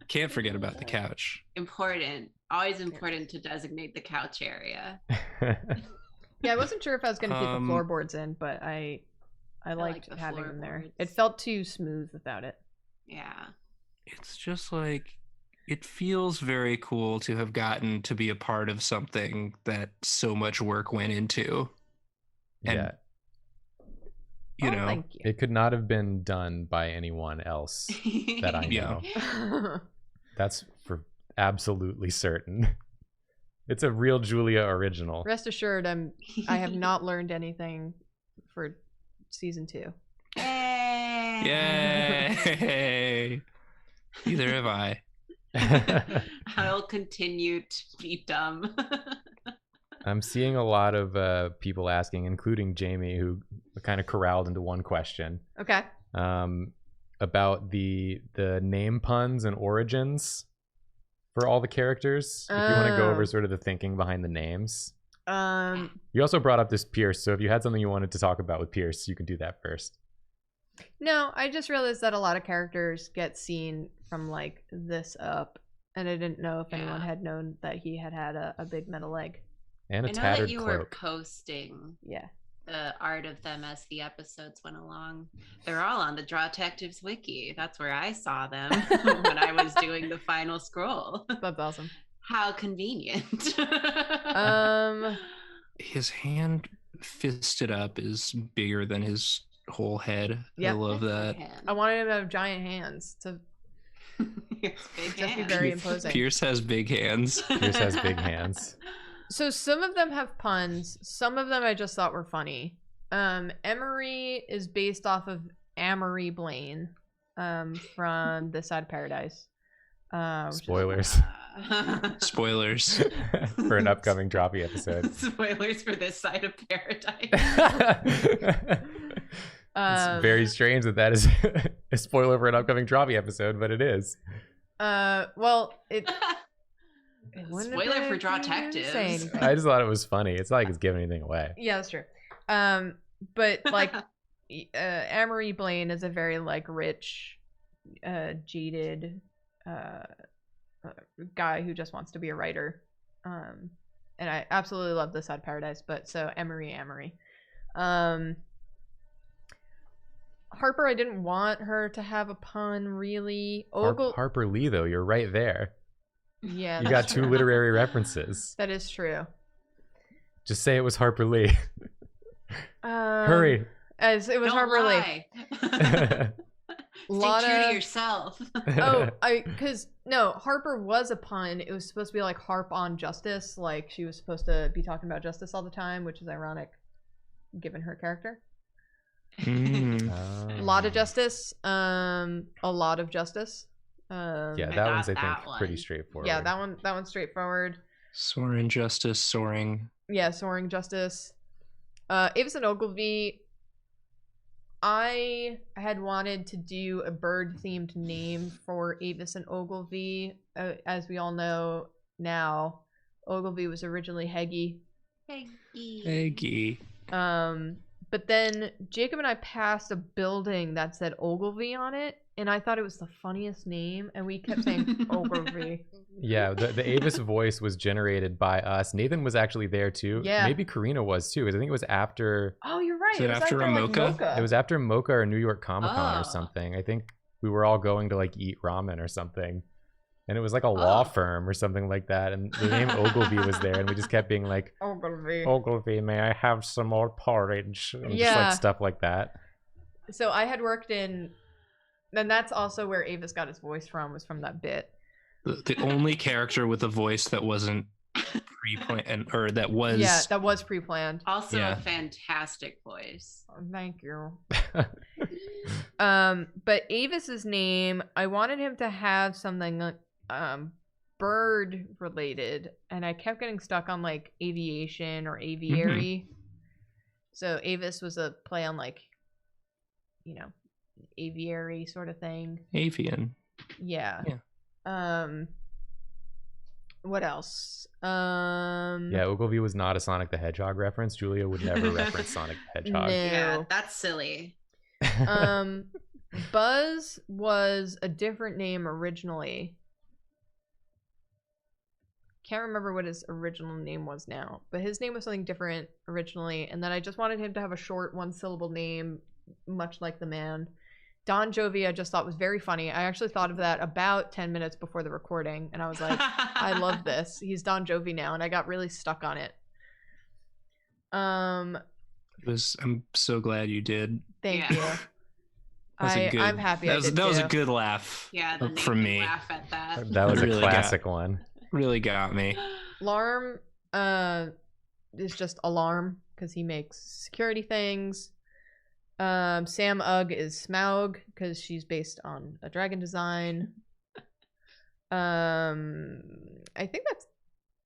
Can't forget about the couch. Important. Always important to designate the couch area. Yeah, I wasn't sure if I was going to keep the floorboards in, but I liked having them there. It felt too smooth without it. Yeah. it's just like, it feels very cool to have gotten to be a part of something that so much work went into. And, Yeah. you know, thank you. It could not have been done by anyone else that I know. That's for absolutely certain. It's a real Julia original. Rest assured, I have not learned anything for season 2. Yay! Neither have I. I'll continue to be dumb. I'm seeing a lot of people asking, including Jamie, who kind of corralled into one question. Okay. About the name puns and origins for all the characters. If you want to go over sort of the thinking behind the names. You also brought up this Pierce, so if you had something you wanted to talk about with Pierce, you can do that first. No, I just realized that a lot of characters get seen from like this up, and I didn't know if anyone had known that he had a big metal leg. And a I know tattered that you cloak. were posting the art of them as the episodes went along. They're all on the Drawtectives wiki. That's where I saw them when I was doing the final scroll. That's awesome. How convenient. His hand fisted up is bigger than his whole head. Yep. I love that. I wanted him to have giant hands to just be very imposing. Pierce has big hands. Pierce has big hands. So some of them have puns. Some of them I just thought were funny. Emery is based off of Amory Blaine from This Side of Paradise. Spoilers. Spoilers. For an upcoming Drawfee episode. Spoilers for This Side of Paradise. It's very strange that is a spoiler for an upcoming Drawfee episode, but it is. Well, it spoiler for Drawtectives. I just thought it was funny. It's not like it's giving anything away. Yeah, that's true. But like Amory Blaine is a very like rich, jaded guy who just wants to be a writer. And I absolutely love This Side of Paradise, but so Emery. Harper, I didn't want her to have a pun, really. Harper Lee, though, you're right there. Yeah, you got 2 literary references. That is true. Just say it was Harper Lee. Hurry. As it was Don't Harper lie. Lee. Stay true to yourself. Harper was a pun. It was supposed to be like harp on justice, like she was supposed to be talking about justice all the time, which is ironic given her character. A lot of justice. A lot of justice. Yeah, that one's I think pretty straightforward. Yeah, that one's straightforward. Soaring justice, soaring. Yeah, soaring justice. Avis and Ogilvy. I had wanted to do a bird-themed name for Avis and Ogilvy. As we all know now, Ogilvy was originally Heggy. Heggy. But then Jacob and I passed a building that said Ogilvy on it, and I thought it was the funniest name, and we kept saying Ogilvy. Yeah, the Avis voice was generated by us. Nathan was actually there too. Yeah. Maybe Karina was too. I think it was after. Oh, you're right. Is it after a Mocha? It was after Mocha or New York Comic Con or something. I think we were all going to like eat ramen or something. And it was like a law firm or something like that. And the name Ogilvy was there. And we just kept being like, Ogilvy, may I have some more porridge? And just like stuff like that. So I had worked in, and that's also where Avis got his voice from, was from that bit. The only character with a voice that wasn't pre-planned, or that was... Yeah, that was pre-planned. Also a fantastic voice. Oh, thank you. But Avis's name, I wanted him to have something bird related, and I kept getting stuck on like aviation or aviary. So Avis was a play on like, aviary sort of thing. Avian. Yeah. What else? Yeah, Ogilvy was not a Sonic the Hedgehog reference. Julia would never reference Sonic the Hedgehog. No. Yeah, that's silly. Buzz was a different name originally. Can't remember what his original name was now, but his name was something different originally, and then I just wanted him to have a short 1-syllable name, much like the man. Don Jovi I just thought was very funny. I actually thought of that about 10 minutes before the recording, and I was like, I love this. He's Don Jovi now, and I got really stuck on it. I'm so glad you did. Thank you. I'm happy that was a good laugh. Yeah, from me. Laugh at that. That was Really a classic one. Really got me. Larm is just Alarm because he makes security things. Sam Ugg is Smaug because she's based on a dragon design. I think that's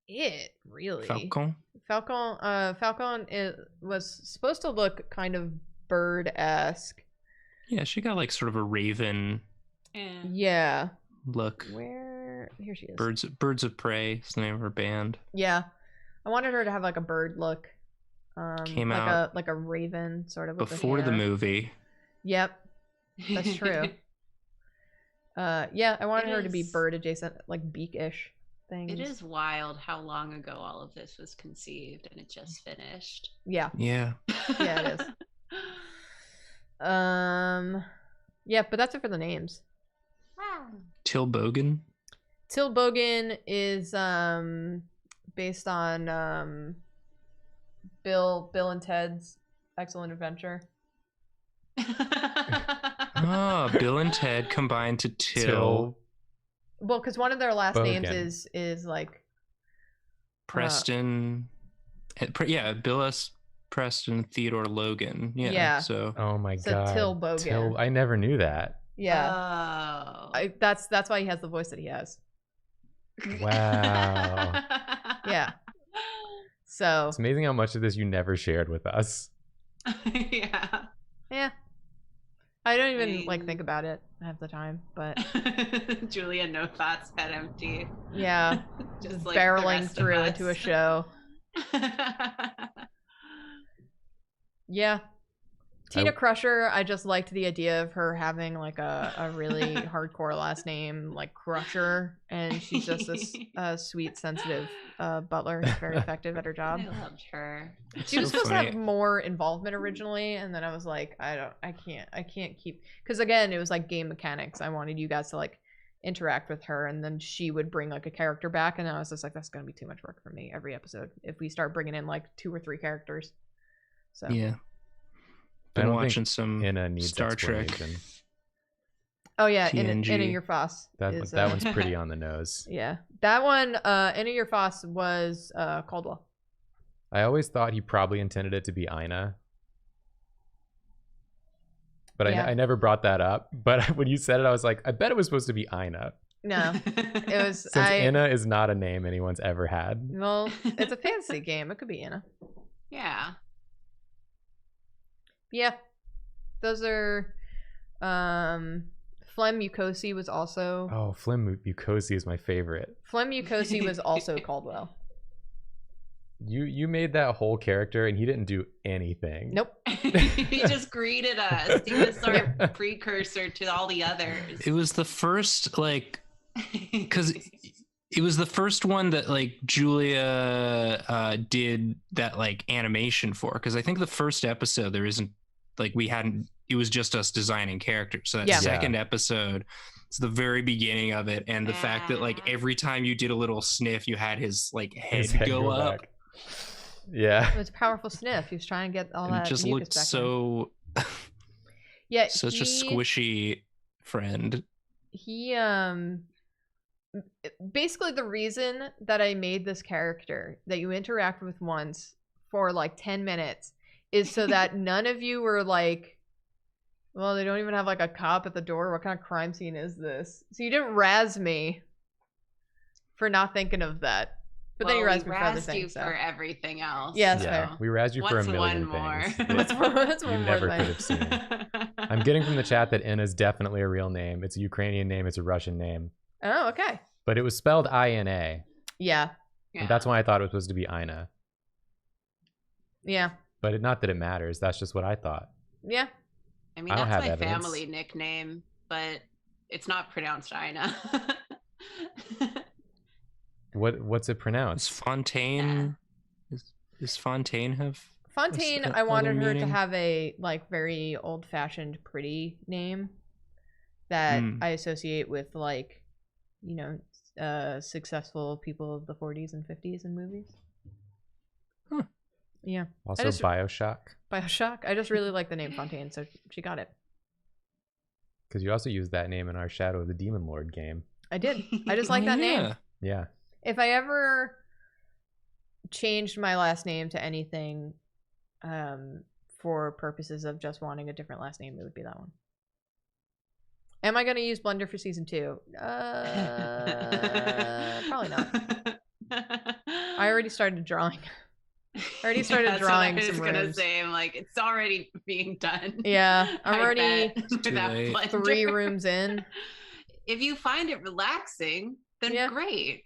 it, really. Falcon was supposed to look kind of bird-esque. Yeah, she got like sort of a raven Yeah. look. Here she is. Birds of Prey is the name of her band. Yeah. I wanted her to have like a bird look. Came like out a raven sort of before the movie. Yep. That's true. Yeah, I wanted her to be bird adjacent, like beak-ish things. It is wild how long ago all of this was conceived and it just finished. Yeah. Yeah. Yeah, it is. Yeah, but that's it for the names. Till Bogan. Till Bogan is based on Bill and Ted's Excellent Adventure. Bill and Ted combined to Till. Well, because one of their last Bogan. names is like Preston. Bill S. Preston Theodore Logan. Yeah. So. Oh my god. Till Bogan. I never knew that. Yeah. Oh. That's why he has the voice that he has. Wow. Yeah. So It's amazing how much of this you never shared with us. Yeah. yeah. I don't even like think about it half the time, but Julia, no thoughts, head empty. yeah, Just like barreling through into a show. Yeah. Tina Crusher, I just liked the idea of her having like a really hardcore last name, like Crusher, and she's just this sweet, sensitive butler who's very effective at her job. I loved her. She was supposed to have more involvement originally, and then I was like, I can't keep, because again, it was like game mechanics. I wanted you guys to like interact with her, and then she would bring like a character back, and I was just like, that's gonna be too much work for me every episode if we start bringing in like 2 or 3 characters. So yeah. Been watching some Star Trek. Oh yeah, Inna Your Foss. That one's pretty on the nose. Yeah, that one. Inna Your Foss was Caldwell. I always thought he probably intended it to be Ina, but I never brought that up. But when you said it, I was like, I bet it was supposed to be Ina. No, it was. Since Inna is not a name anyone's ever had. Well, it's a fantasy game. It could be Inna. Yeah. Yeah, those are. Flem Mucosi was also. Oh, Flem Mucosi is my favorite. Flem Mucosi was also Caldwell. You made that whole character and he didn't do anything. Nope. He just greeted us. He was our precursor to all the others. It was the first because it was the first one that like Julia did that like animation for, because I think the first episode there isn't like it was just us designing characters. So that second episode, it's the very beginning of it, and the fact that like every time you did a little sniff, you had his like head go up. Back. Yeah, it was a powerful sniff. He was trying to get all that. It just looked so. Yeah, such a squishy friend. He basically the reason that I made this character that you interact with once for like 10 minutes is so that none of you were like, well, they don't even have like a cop at the door. What kind of crime scene is this? So you didn't razz me for not thinking of that. But then you razzed me for other things. For everything else. Yeah, that's fair. We razzed you for a million things. What's you never could have seen. I'm getting from the chat that Inna is definitely a real name. It's a Ukrainian name. It's a Russian name. Oh, okay. But it was spelled I-N-A. Yeah. And that's why I thought it was supposed to be Ina. Yeah. But not that it matters. That's just what I thought. Yeah. I mean, that's my family nickname, but it's not pronounced Ina. What's it pronounced? Is Fontaine? Does Fontaine have? Fontaine, I wanted her to have a like very old-fashioned, pretty name. that I associate with like, you know, successful people of the 40s and 50s in movies. Huh. Yeah. Also Bioshock. Bioshock. I just really like the name Fontaine, so she got it. Because you also used that name in our Shadow of the Demon Lord game. I did. I just like that name. Yeah. If I ever changed my last name to anything for purposes of just wanting a different last name, it would be that one. Am I going to use Blender for season 2? Probably not. I already started drawing. I already started drawing some rooms. I was going to say, I'm like, it's already being done. Yeah, I'm already 3 rooms in. If you find it relaxing, then great.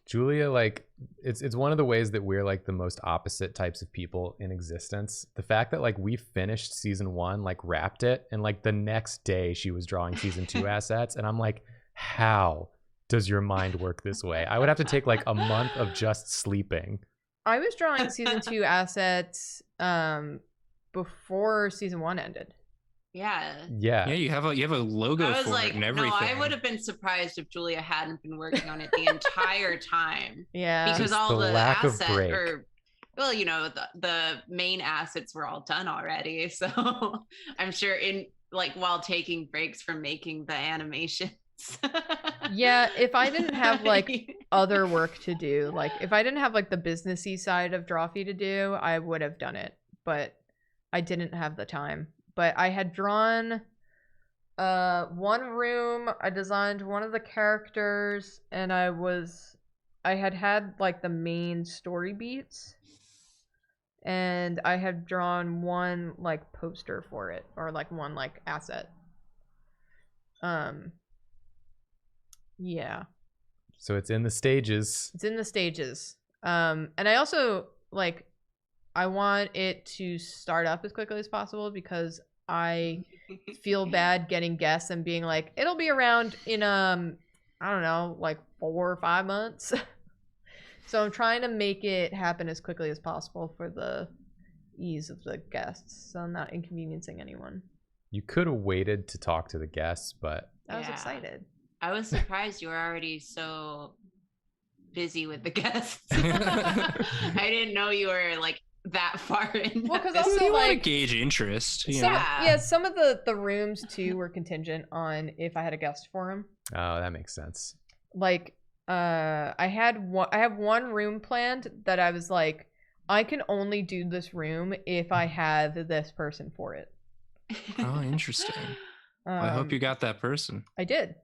Julia, like, it's one of the ways that we're like the most opposite types of people in existence. The fact that like we finished season 1, like wrapped it, and like the next day she was drawing season 2 assets, and I'm like, how does your mind work this way? I would have to take like a month of just sleeping. I was drawing season 2 assets before season 1 ended. Yeah. You have a logo for it and everything. No, I would have been surprised if Julia hadn't been working on it the entire time. Yeah. Because all the lack assets of break. well, you know, the main assets were all done already. So I'm sure in like while taking breaks from making the animations. Yeah, if I didn't have like other work to do, like if I didn't have like the businessy side of Drawfee to do, I would have done it, but I didn't have the time. But I had drawn one room, I designed one of the characters, and I had like the main story beats, and I had drawn one like poster for it, or like one like asset. Yeah. So it's in the stages. It's in the stages. And I also like, I want it to start up as quickly as possible because I feel bad getting guests and being like, it'll be around in I don't know, like 4 or 5 months. So I'm trying to make it happen as quickly as possible for the ease of the guests, so I'm not inconveniencing anyone. You could have waited to talk to the guests, but I was excited. I was surprised you were already so busy with the guests. I didn't know you were like that far in. Well, because also you like want to gauge interest. Some of the rooms too were contingent on if I had a guest for them. Oh, that makes sense. Like, I have one room planned that I was like, I can only do this room if I have this person for it. Oh, interesting. I hope you got that person. I did.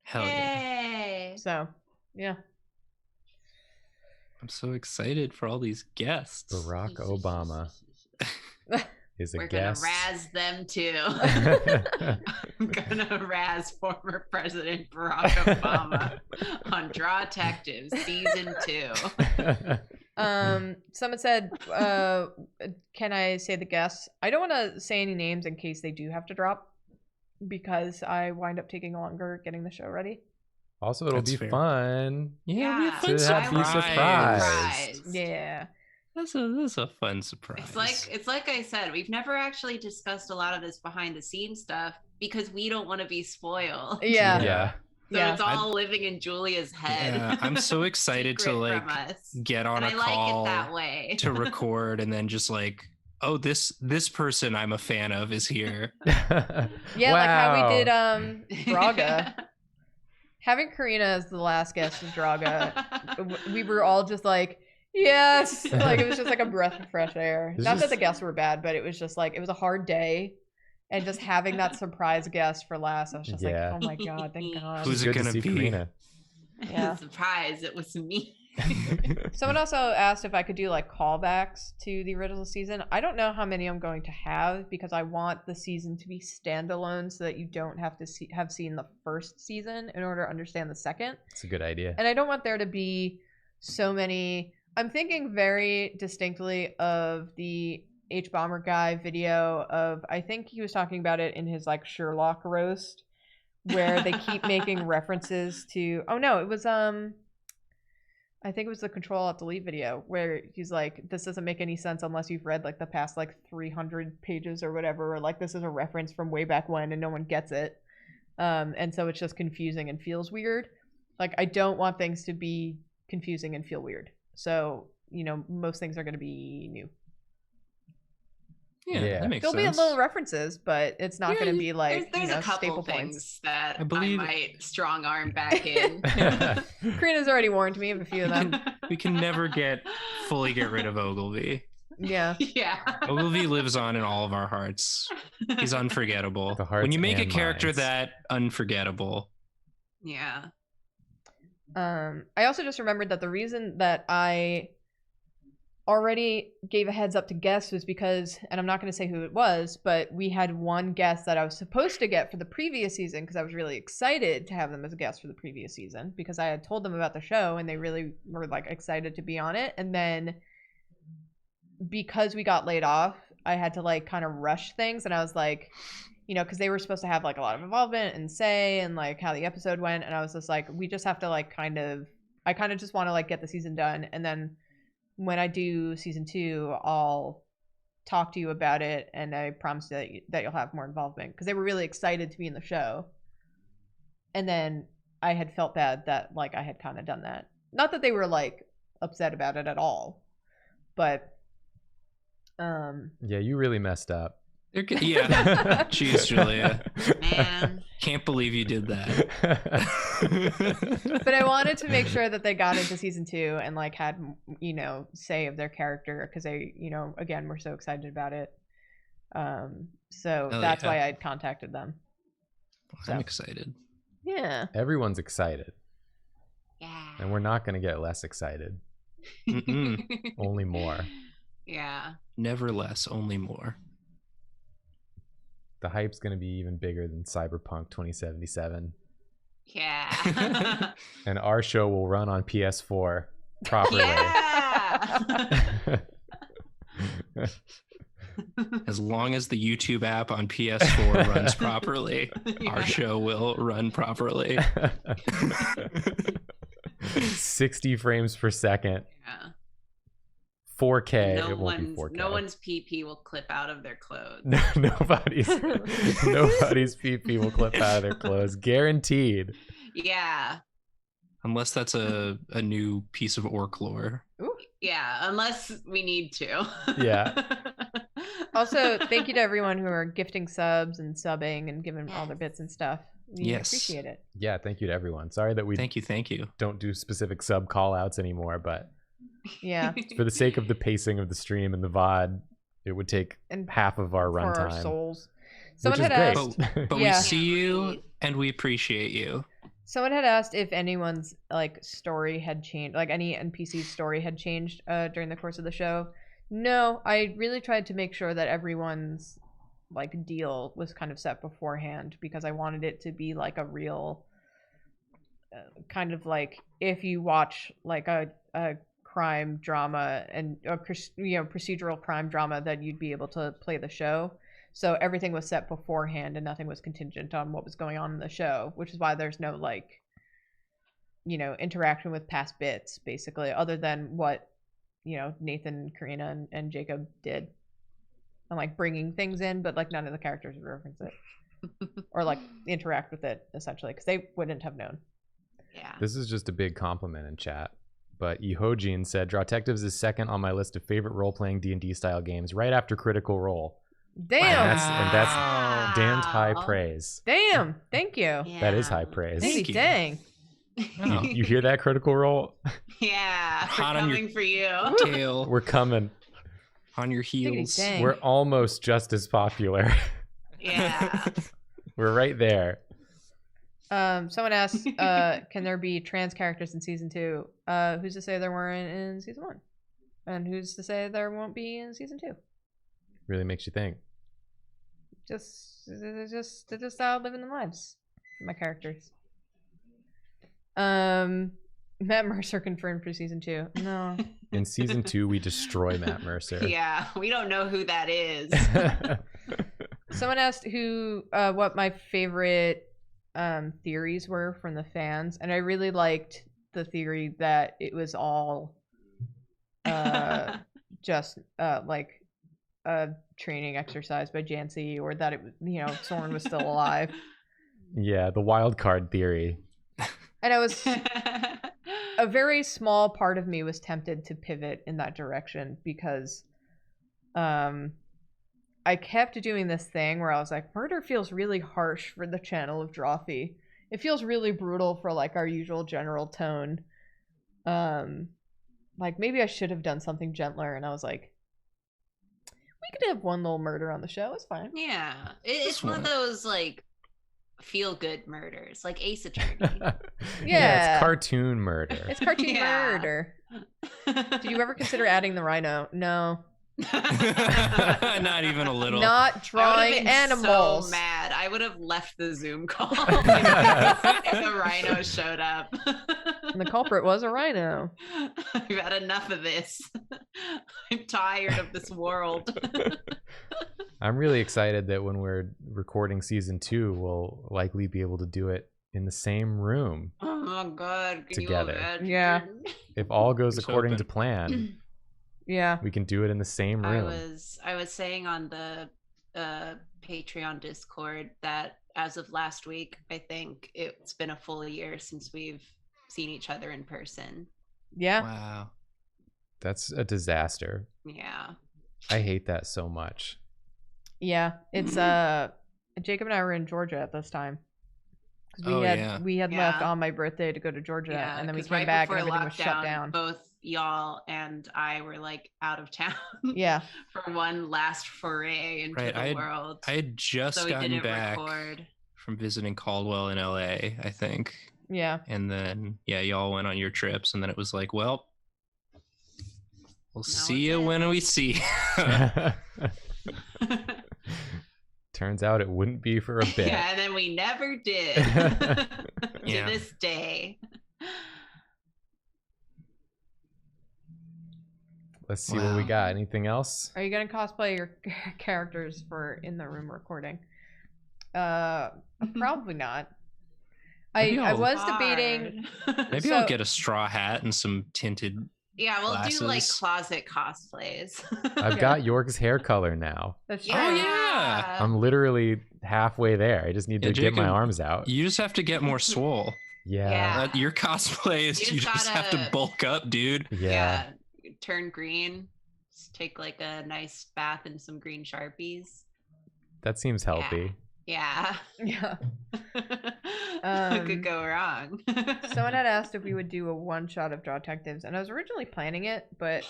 Hell yeah. So, yeah. I'm so excited for all these guests. Barack Obama is a guest. We're gonna razz them too. I'm gonna razz former President Barack Obama on Drawtectives season 2. Someone said, can I say the guests? I don't want to say any names in case they do have to drop, because I wind up taking longer getting the show ready. Also, it'll be fun. Yeah, to have you surprised. Yeah. That's a fun surprise. It's like I said, we've never actually discussed a lot of this behind the scenes stuff because we don't want to be spoiled. Yeah. So it's all living in Julia's head. Yeah, I'm so excited to like get on a call like it that way. to record and then just like, oh, this person I'm a fan of is here. Yeah, like how we did Draga. Having Karina as the last guest of Draga, we were all just like, yes. Like it was just like a breath of fresh air. Not that the guests were bad, but it was just like, it was a hard day. And just having that surprise guest for last, I was just like, oh my God, thank God. Who's it going to be? Karina. Yeah. Surprise, it was me. Someone also asked if I could do like callbacks to the original season. I don't know how many I'm going to have because I want the season to be standalone so that you don't have to have seen the first season in order to understand the second. It's a good idea. And I don't want there to be so many. I'm thinking very distinctly of the H Bomber guy video of, I think he was talking about it in his like Sherlock roast, where they keep making references to, oh no, it was I think it was the Control Alt Delete video where he's like, this doesn't make any sense unless you've read like the past like 300 pages or whatever, or like this is a reference from way back when and no one gets it. And so it's just confusing and feels weird. Like, I don't want things to be confusing and feel weird. So, you know, most things are going to be new. Yeah, that makes There'll sense. be little references, but it's not going to be like there's you know, a couple staple things points that I believe- I might strong arm back in. Karina's already warned me of a few of them. We can never fully get rid of Ogilvy. Yeah. Yeah. Ogilvy lives on in all of our hearts. He's unforgettable. The hearts When you make a and character minds. that unforgettable, Yeah. I also just remembered that the reason that I already gave a heads up to guests was because, and I'm not going to say who it was, but we had one guest that I was supposed to get for the previous season because I was really excited to have them as a guest for the previous season because I had told them about the show and they really were like excited to be on it. And then because we got laid off, I had to like kind of rush things, and I was like, you know, because they were supposed to have like a lot of involvement and say and like how the episode went, and I was just like, we just have to like I kind of just want to like get the season done, and then when I do season 2, I'll talk to you about it, and I promise that you'll have more involvement, because they were really excited to be in the show. And then I had felt bad that like I had kind of done that. Not that they were like upset about it at all, but yeah, you really messed up. yeah. Jeez, Julia. Man. Can't believe you did that. but I wanted to make sure that they got into season 2 and like had, you know, say of their character, because they, you know, again, were so excited about it. So that's why I'd contacted them. I'm excited. Yeah. Everyone's excited. Yeah. And we're not going to get less excited. Only more. Yeah. Never less, only more. The hype's going to be even bigger than Cyberpunk 2077. Yeah. And our show will run on PS4 properly. Yeah. As long as the YouTube app on PS4 runs properly, our show will run properly. 60 frames per second. Yeah. 4K. No it won't be one's 4K. no one's PP will clip out of their clothes. Nobody's PP will clip out of their clothes. Guaranteed. Yeah. Unless that's a new piece of orc lore. Ooh. Yeah, unless we need to. Yeah. Also, thank you to everyone who are gifting subs and subbing and giving all their bits and stuff. We Yes. appreciate it. Yeah, thank you to everyone. Sorry that we Thank you. don't do specific sub call outs anymore, but Yeah. for the sake of the pacing of the stream and the VOD, it would take And half of our for our runtime. souls. Which Someone is had great. asked. But Yeah. we see you and we appreciate you. Someone had asked if anyone's like story had changed, like any NPC's story had changed during the course of the show. No, I really tried to make sure that everyone's like deal was kind of set beforehand, because I wanted it to be like a real kind of like, if you watch like a crime drama and procedural crime drama, that you'd be able to play the show. So everything was set beforehand and nothing was contingent on what was going on in the show, which is why there's no like, you know, interaction with past bits, basically, other than what, you know, Nathan, Karina, and Jacob did. And like bringing things in, but like none of the characters would reference it or like interact with it, essentially, because they wouldn't have known. Yeah. This is just a big compliment in chat. But Ihojin said, Drawtectives is second on my list of favorite role-playing D&D style games, right after Critical Role. Damn. And that's damned high praise. Damn. Thank you. Yeah. That is high praise. Thank you. Dang. Oh. You hear that, Critical Role? Yeah. We're Hot on your- coming for you. Tail We're coming. on your heels. Dang. We're almost just as popular. Yeah. We're right there. Someone asked, can there be trans characters in season 2? Who's to say there weren't in season 1? And who's to say there won't be in season 2? Really makes you think. They're just out living their lives. My characters. Matt Mercer confirmed for season 2. No. In season 2, we destroy Matt Mercer. Yeah. We don't know who that is. Someone asked what my favorite theories were from the fans, and I really liked the theory that it was all just like a training exercise by Jancy, or that it, Soren was still alive. Yeah, the wild card theory. And I was a very small part of me was tempted to pivot in that direction because I kept doing this thing where I was like, murder feels really harsh for the channel of Drawfee. It feels really brutal for like our usual general tone. Like maybe I should have done something gentler, and I was like, we could have one little murder on the show. It's fine. Yeah, it's one of those like feel good murders, like Ace Attorney. Yeah, it's cartoon murder. It's cartoon murder. Did you ever consider adding the rhino? No. Not even a little. Not drawing animals. So mad. I would have left the Zoom call if the rhino showed up. And the culprit was a rhino. I've had enough of this. I'm tired of this world. I'm really excited that when we're recording season 2, we'll likely be able to do it in the same room. Oh my god! Can together. You imagine? Yeah. If all goes according to plan. Yeah, we can do it in the same room. I was saying on the Patreon Discord that as of last week, I think it's been a full year since we've seen each other in person. Yeah. Wow. That's a disaster. Yeah. I hate that so much. Yeah, it's Jacob and I were in Georgia at this time. We had left on my birthday to go to Georgia, and then we came back and everything was shut down. Both y'all and I were like out of town. Yeah. For one last foray into the world. I had just gotten back from visiting Caldwell in LA, I think. Yeah. And then y'all went on your trips, and then it was like, well, we'll see you when we see. Turns out it wouldn't be for a bit. Yeah, and then we never did. To this day. Let's see what we got. Anything else? Are you gonna cosplay your characters for in the room recording? Probably not. I was debating. Maybe I'll get a straw hat and some tinted. Yeah, we'll do like closet cosplays. I've got York's hair color now. That's true. Oh yeah. I'm literally halfway there. I just need to get my arms out. You just have to get more swole. Yeah. Your cosplay is you just have to bulk up, dude. Yeah. Turn green. Just take like a nice bath in some green Sharpies. That seems healthy. Yeah. Yeah. What could go wrong? Someone had asked if we would do a one-shot of Drawtectives, and I was originally planning it, but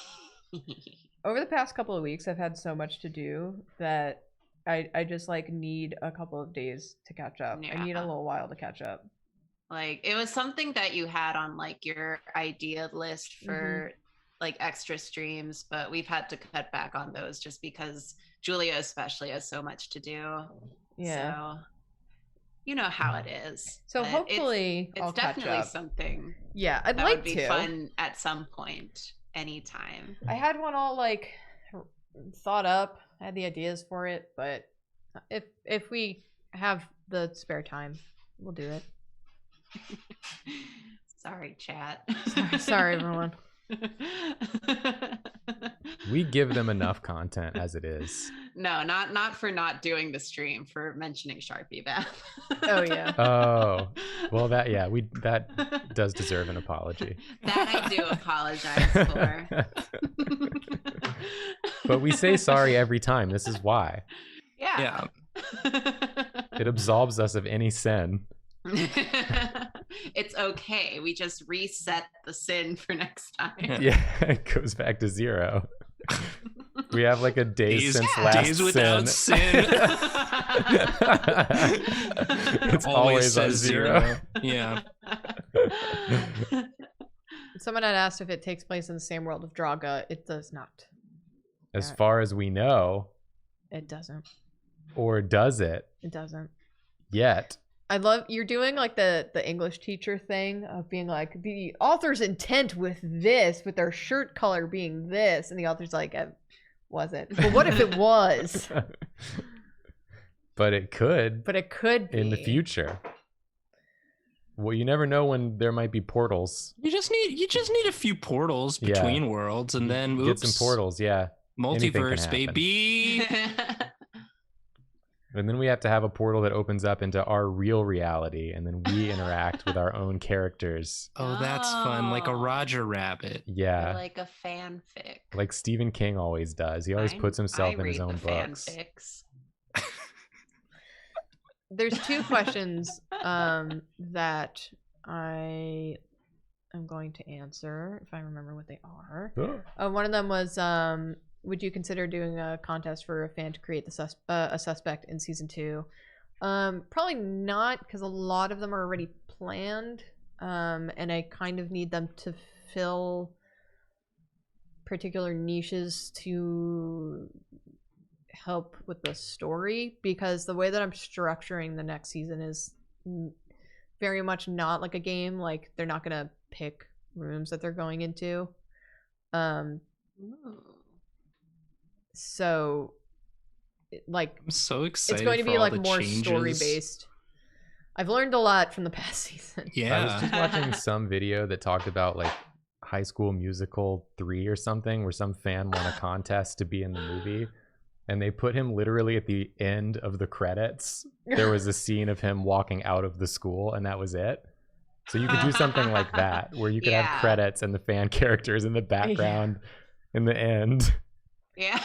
over the past couple of weeks, I've had so much to do that I just like need a couple of days to catch up. Yeah. I need a little while to catch up. Like it was something that you had on like your idea list for like extra streams, but we've had to cut back on those just because Julia especially has so much to do. Yeah. So you know how it is. So hopefully it's definitely something. Yeah, I'd that like would be to. Fun at some point, anytime. I had one all like thought up. I had the ideas for it, but if we have the spare time, we'll do it. Sorry, chat. Sorry, everyone. We give them enough content as it is. No, not for not doing the stream, for mentioning Sharpie Bath. Oh yeah. Oh, well that does deserve an apology. That I do apologize for. But we say sorry every time. This is why. Yeah. It absolves us of any sin. It's okay. We just reset the sin for next time. Yeah, it goes back to 0. We have like a days since last days without sin. It's always on 0. Yeah. Someone had asked if it takes place in the same world of Draga. It does not. As far as we know. It doesn't. Or does it? It doesn't. Yet. I love you're doing like the English teacher thing of being like the author's intent with this, with their shirt color being this, and the author's like, it wasn't. But what if it was? But it could. But it could be. In the future. Well, you never know when there might be portals. You just need a few portals between worlds, and then get some portals. Yeah, multiverse, baby. And then we have to have a portal that opens up into our real reality, and then we interact with our own characters. Oh, that's fun. Like a Roger Rabbit. Yeah. Or like a fanfic. Like Stephen King always does. He always puts himself in his own books. Fanfics. There's 2 questions that I am going to answer, if I remember what they are. One of them was, would you consider doing a contest for a fan to create a suspect in season 2? Probably not, because a lot of them are already planned, and I kind of need them to fill particular niches to help with the story, because the way that I'm structuring the next season is very much not like a game. Like, they're not gonna pick rooms that they're going into. So like, I'm so excited. It's going to be like more changes. story based. I've learned a lot from the past season. Yeah, I was just watching some video that talked about like High School Musical 3 or something, where some fan won a contest to be in the movie, and they put him literally at the end of the credits. There was a scene of him walking out of the school, and that was it. So you could do something like that, where you could have credits and the fan characters in the background in the end. Yeah.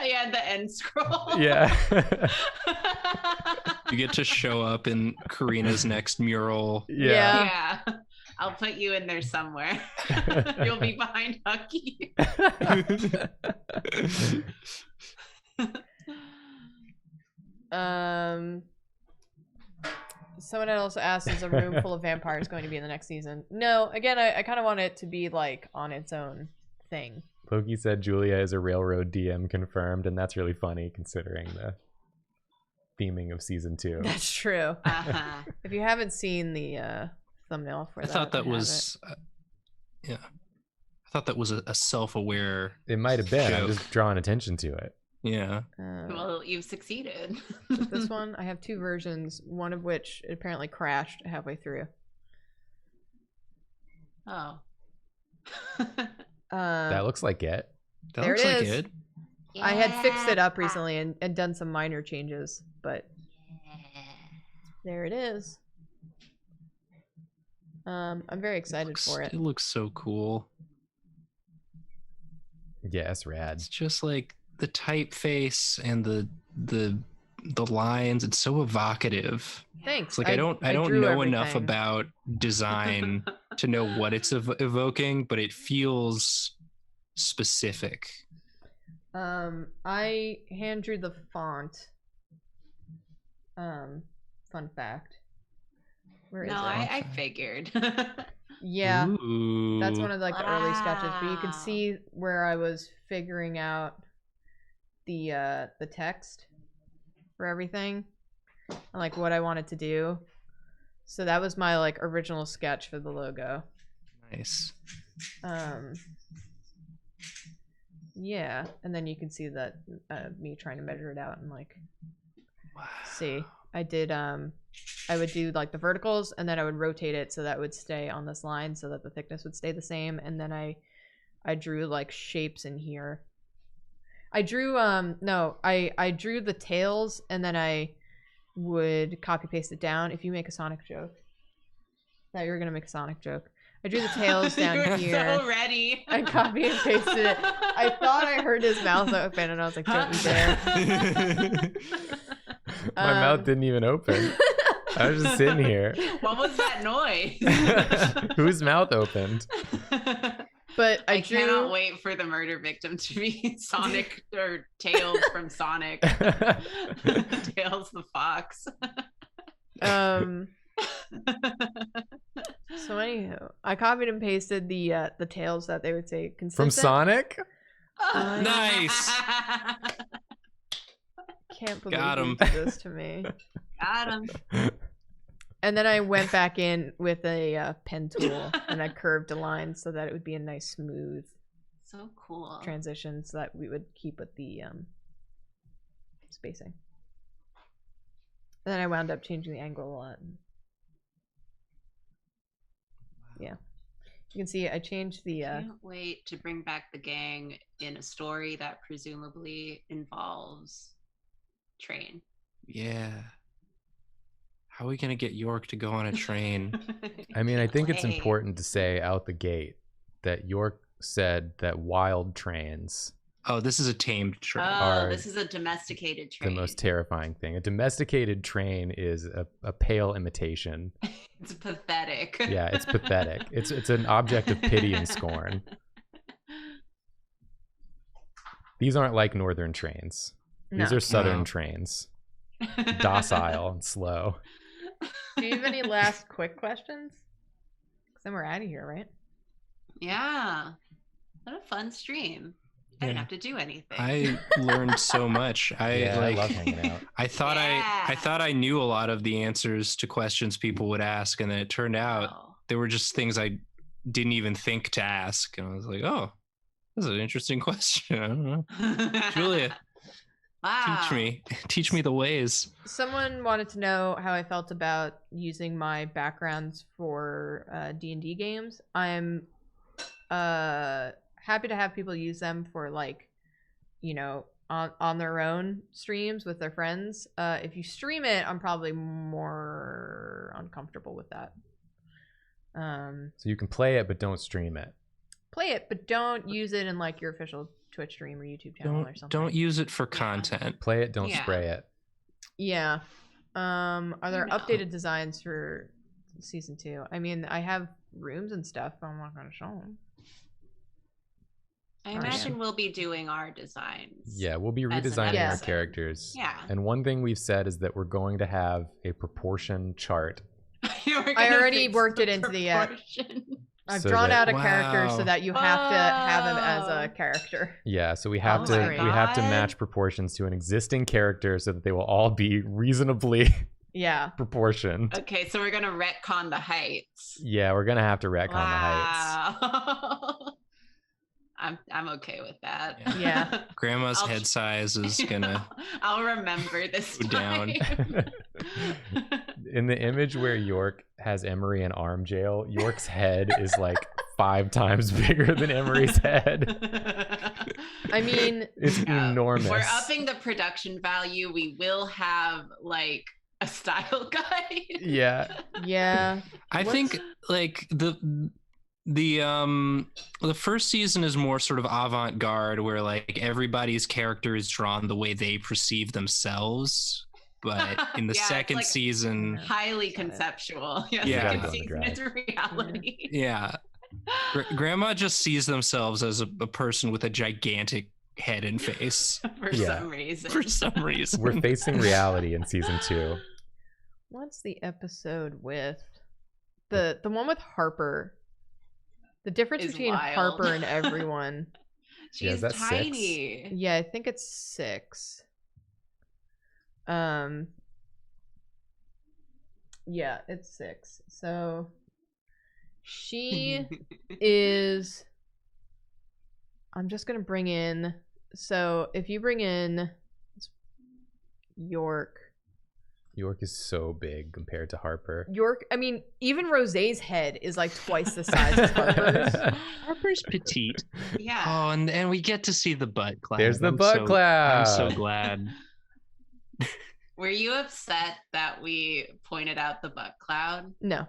Yeah, the end scroll. Yeah. You get to show up in Karina's next mural. Yeah. I'll put you in there somewhere. You'll be behind Hucky. Someone else asked, is a room full of vampires going to be in the next season? No, again, I kind of want it to be like on its own thing. Loki said Julia is a railroad DM confirmed, and that's really funny considering the theming of season 2. That's true. If you haven't seen the thumbnail for that, I thought that was I thought that was a self-aware. It might have been. joke. I'm just drawing attention to it. Yeah. Well, you've succeeded. This one, I have 2 versions, one of which apparently crashed halfway through. Oh. That looks like it. That there looks it like is. it. I had fixed it up recently and done some minor changes, but there it is. I'm very excited for it. It looks so cool. Yeah, it's rad. It's just like the typeface and the lines. It's so evocative. Thanks. It's like I don't know enough everything. about design to know what it's evoking, but it feels specific. I hand drew the font. Fun fact. Where is it? I figured. Yeah. Ooh. That's one of like the early sketches, but you can see where I was figuring out the text for everything and like what I wanted to do. So that was my like original sketch for the logo. Nice. Yeah, and then you can see that me trying to measure it out and like see. I did I would do like the verticals, and then I would rotate it so that it would stay on this line so that the thickness would stay the same, and then I drew like shapes in here. I drew I drew the tails, and then I would copy paste it down. If you make a Sonic joke. I thought you were gonna make a Sonic joke. I drew the tails down you were here. so ready. I copy and pasted it. I thought I heard his mouth open, and I was like, "Don't you dare!" My mouth didn't even open. I was just sitting here. What was that noise? Whose mouth opened? But I cannot wait for the murder victim to be Sonic or Tails from Sonic. Tails the fox. So anyhow, I copied and pasted the tails that they would say consistent. From Sonic? Nice. Can't believe Got him. you did this to me. Got him. And then I went back in with a pen tool and I curved a line so that it would be a nice smooth So cool. transition so that we would keep with the spacing. And then I wound up changing the angle a lot. Yeah. You can see I changed the. Can't wait to bring back the gang in a story that presumably involves train. Yeah. How are we gonna get York to go on a train? I mean, I think it's important to say out the gate that York said that wild trains. Oh, this is a tamed train. This is a domesticated train. The most terrifying thing. A domesticated train is a pale imitation. It's pathetic. Yeah, it's pathetic. It's an object of pity and scorn. These aren't like northern trains. These are southern trains. Docile and slow. Do you have any last quick questions? Because then we're out of here, right? Yeah. What a fun stream. I didn't have to do anything. I learned so much. I love hanging out. I thought I knew a lot of the answers to questions people would ask, and then it turned out they were just things I didn't even think to ask. And I was like, oh, this is an interesting question. I don't know. Julia, teach me the ways. Someone wanted to know how I felt about using my backgrounds for D&D games. I'm happy to have people use them for, like, you know, on their own streams with their friends. If you stream it, I'm probably more uncomfortable with that. So you can play it, but don't stream it. Play it, but don't use it in, like, your official Twitch stream or YouTube channel or something. Don't use it for content. Play it, don't spray it. Yeah. Are there updated designs for season 2? I mean, I have rooms and stuff, but I'm not going to show them. I imagine we'll be doing our designs. Yeah, we'll be redesigning our characters. Yeah. And one thing we've said is that we're going to have a proportion chart. I already worked it into the I've drawn out a character so that you have to have him as a character. Yeah, so we have to match proportions to an existing character so that they will all be reasonably proportioned. Okay, so we're gonna retcon the heights. Yeah, we're gonna have to retcon the heights. I'm okay with that. Yeah. Grandma's head size is gonna I'll remember this go down. In the image where York has Emery in arm jail, York's head is like 5 times bigger than Emery's head. I mean, it's enormous. We're upping the production value. We will have, like, a style guide. Yeah. Yeah. I think, like, the first season is more sort of avant-garde, where, like, everybody's character is drawn the way they perceive themselves. But in the second season, highly conceptual. Yeah. It's reality. Yeah. Grandma just sees themselves as a person with a gigantic head and face. For some reason. We're facing reality in season 2. What's the episode with the one with Harper? The difference between Harper and everyone. She's tiny. 6? Yeah, I think it's 6. Yeah, it's 6. So she is, I'm just gonna bring in, so if you bring in York is so big compared to Harper. York, I mean, even Rosé's head is like twice the size as Harper's. Harper's petite. Yeah. Oh, and we get to see the butt cloud. There's the butt cloud. I'm so glad. Were you upset that we pointed out the butt cloud? No.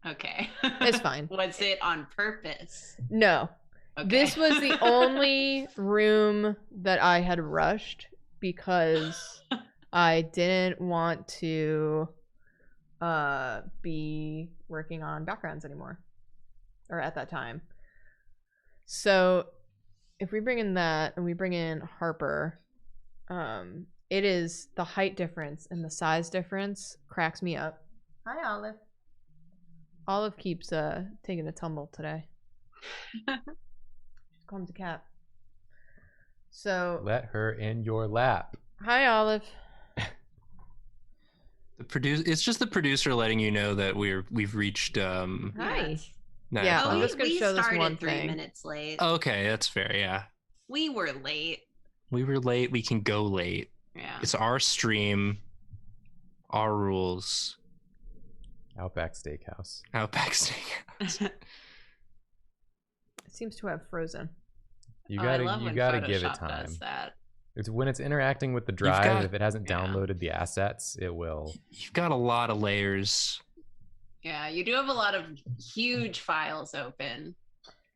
Okay. It's fine. Was it on purpose? No. Okay. This was the only room that I had rushed because I didn't want to be working on backgrounds anymore. Or at that time. So if we bring in that and we bring in Harper, it is the height difference and the size difference cracks me up. Hi, Olive. Olive keeps taking a tumble today. She's calm as a cat. So let her in your lap. Hi, Olive. It's just the producer letting you know that we've reached. Hi. Yeah, I'm just gonna show this one 3 thing. minutes late. Okay, that's fair. Yeah. We were late. We were late. We can go late. Yeah. It's our stream, our rules. Outback Steakhouse. Outback Steakhouse. It seems to have frozen. You I love when gotta give it Photoshop time. does that. It's when it's interacting with the drive. If it hasn't downloaded the assets, it will. You've got a lot of layers. Yeah, you do have a lot of huge files open.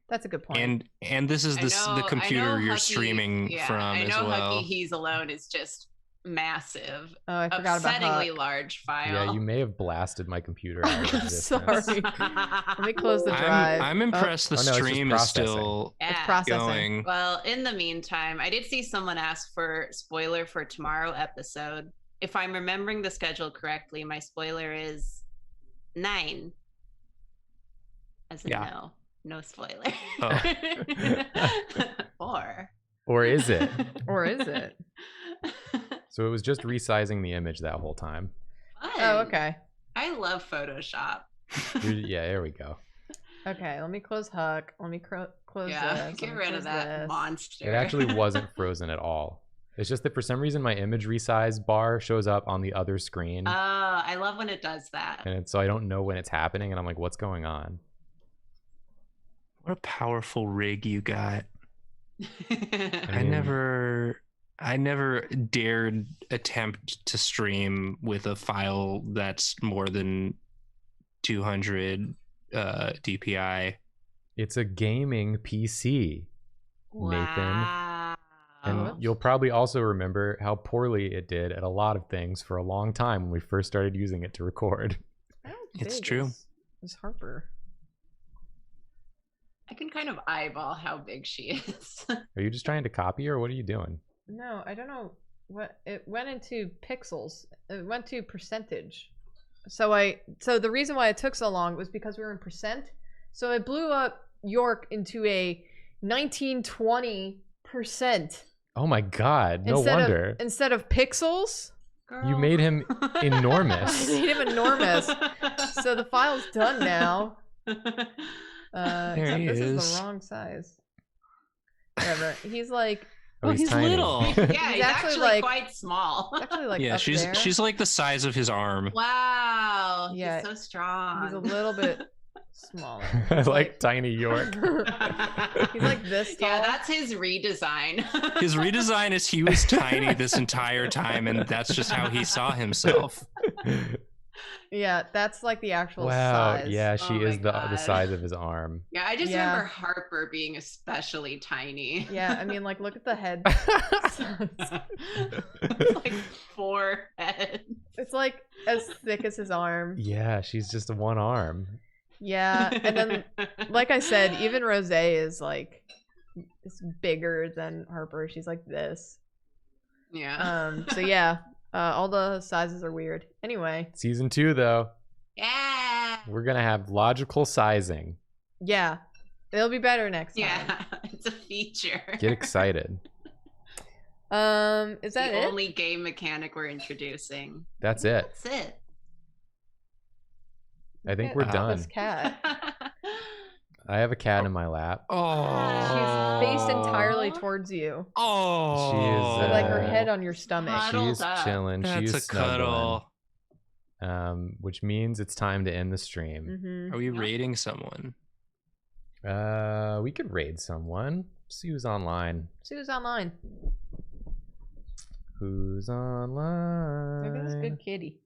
That's a good point. And this is the computer you're streaming from I know as well. Hucky He's Alone is just massive. Oh, I forgot about upsettingly large file. Yeah, you may have blasted my computer out of existence. Sorry. Let me close the drive. I'm impressed the stream is still going. Well, in the meantime, I did see someone ask for spoiler for tomorrow episode. If I'm remembering the schedule correctly, my spoiler is 9. As in no spoiler. Oh. Or is it? Or is it? So it was just resizing the image that whole time. Fun. Oh, okay. I love Photoshop. Yeah, there we go. Okay, let me close Huck. Let me close this. Get rid of that monster. It actually wasn't frozen at all. It's just that for some reason my image resize bar shows up on the other screen. I love when it does that. And so I don't know when it's happening, and I'm like, what's going on? What a powerful rig you got. I never dared attempt to stream with a file that's more than 200 DPI. It's a gaming PC, Nathan. Wow. And you'll probably also remember how poorly it did at a lot of things for a long time when we first started using it to record. It's true. It's Harper. I can kind of eyeball how big she is. Are you just trying to copy, or what are you doing? No, I don't know what it went into pixels. It went to percentage. So the reason why it took so long was because we were in percent. So it blew up York into a 1920%. Oh my god, no wonder. Instead of pixels. Girl. You made him enormous. I made him enormous. So the file's done now. There he this is. the wrong size. Whatever. He's like, he's tiny. little. Yeah, he's actually quite small. Actually, like yeah, she's like the size of his arm. Wow. Yeah, he's so strong. He's a little bit smaller. I like tiny York. He's like this tall. Yeah, that's his redesign. His redesign is he was tiny this entire time, and that's just how he saw himself. Yeah, that's like the actual wow, size. yeah, she is the size of his arm. Yeah, I just remember Harper being especially tiny. Yeah, I mean, like, look at the head. It's like 4 heads. It's like as thick as his arm. Yeah, she's just one arm. Yeah, and then, like I said, even Rose is like, it's bigger than Harper. She's like this. Yeah. So yeah. All the sizes are weird. Anyway. Season 2, though. Yeah. We're going to have logical sizing. Yeah. It'll be better next time. Yeah. It's a feature. Get excited. Is that the it? only game mechanic we're introducing. That's it. That's it. I think we're done. This cat. I have a cat in my lap. Oh. She's faced entirely towards you. Oh. She is with like her head on your stomach. She's chilling. That's She's a cuddle. Which means it's time to end the stream. Mm-hmm. Are we raiding someone? We could raid someone. See who's online. See who's online. Who's online? Maybe this good kitty.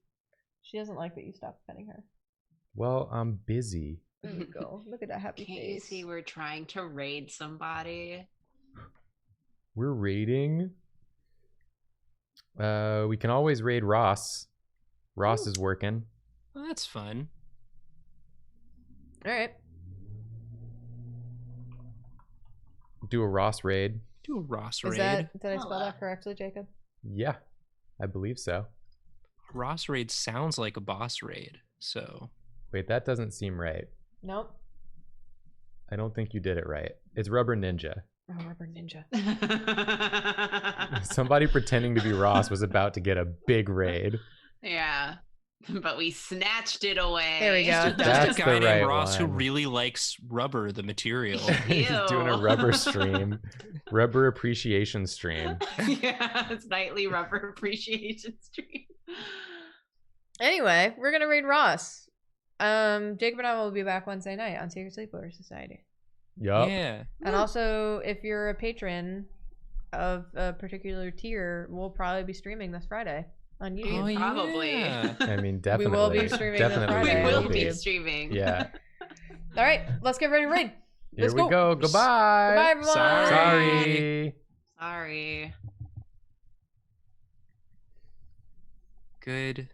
She doesn't like that you stopped petting her. Well, I'm busy. There you go. Look at that happy Can't face. you see we're trying to raid somebody? We're raiding. We can always raid Ross. Ross is working. Well, that's fun. All right. Do a Ross raid. Do a Ross Is raid. did I spell that correctly, Jacob? Yeah, I believe so. Ross raid sounds like a boss raid. So. Wait, that doesn't seem right. Nope. I don't think you did it right. It's Rubber Ninja. Oh, Rubber Ninja. Somebody pretending to be Ross was about to get a big raid. Yeah. But we snatched it away. There we go. That's a guy named right Ross one. who really likes rubber, the material. He's doing a rubber stream. Rubber appreciation stream. Yeah, it's nightly rubber appreciation stream. Anyway, we're gonna raid Ross. Jacob and I will be back Wednesday night on Secret Sleepover Society. Yup. Yeah. And also, if you're a patron of a particular tier, we'll probably be streaming this Friday on YouTube. Oh, Probably. yeah. I mean, definitely. We will be streaming this Definitely Friday. We will on be YouTube. streaming. Yeah. All right, let's get ready to raid. Here Let's we go. Goodbye. Goodbye, everyone. Sorry. Sorry. Good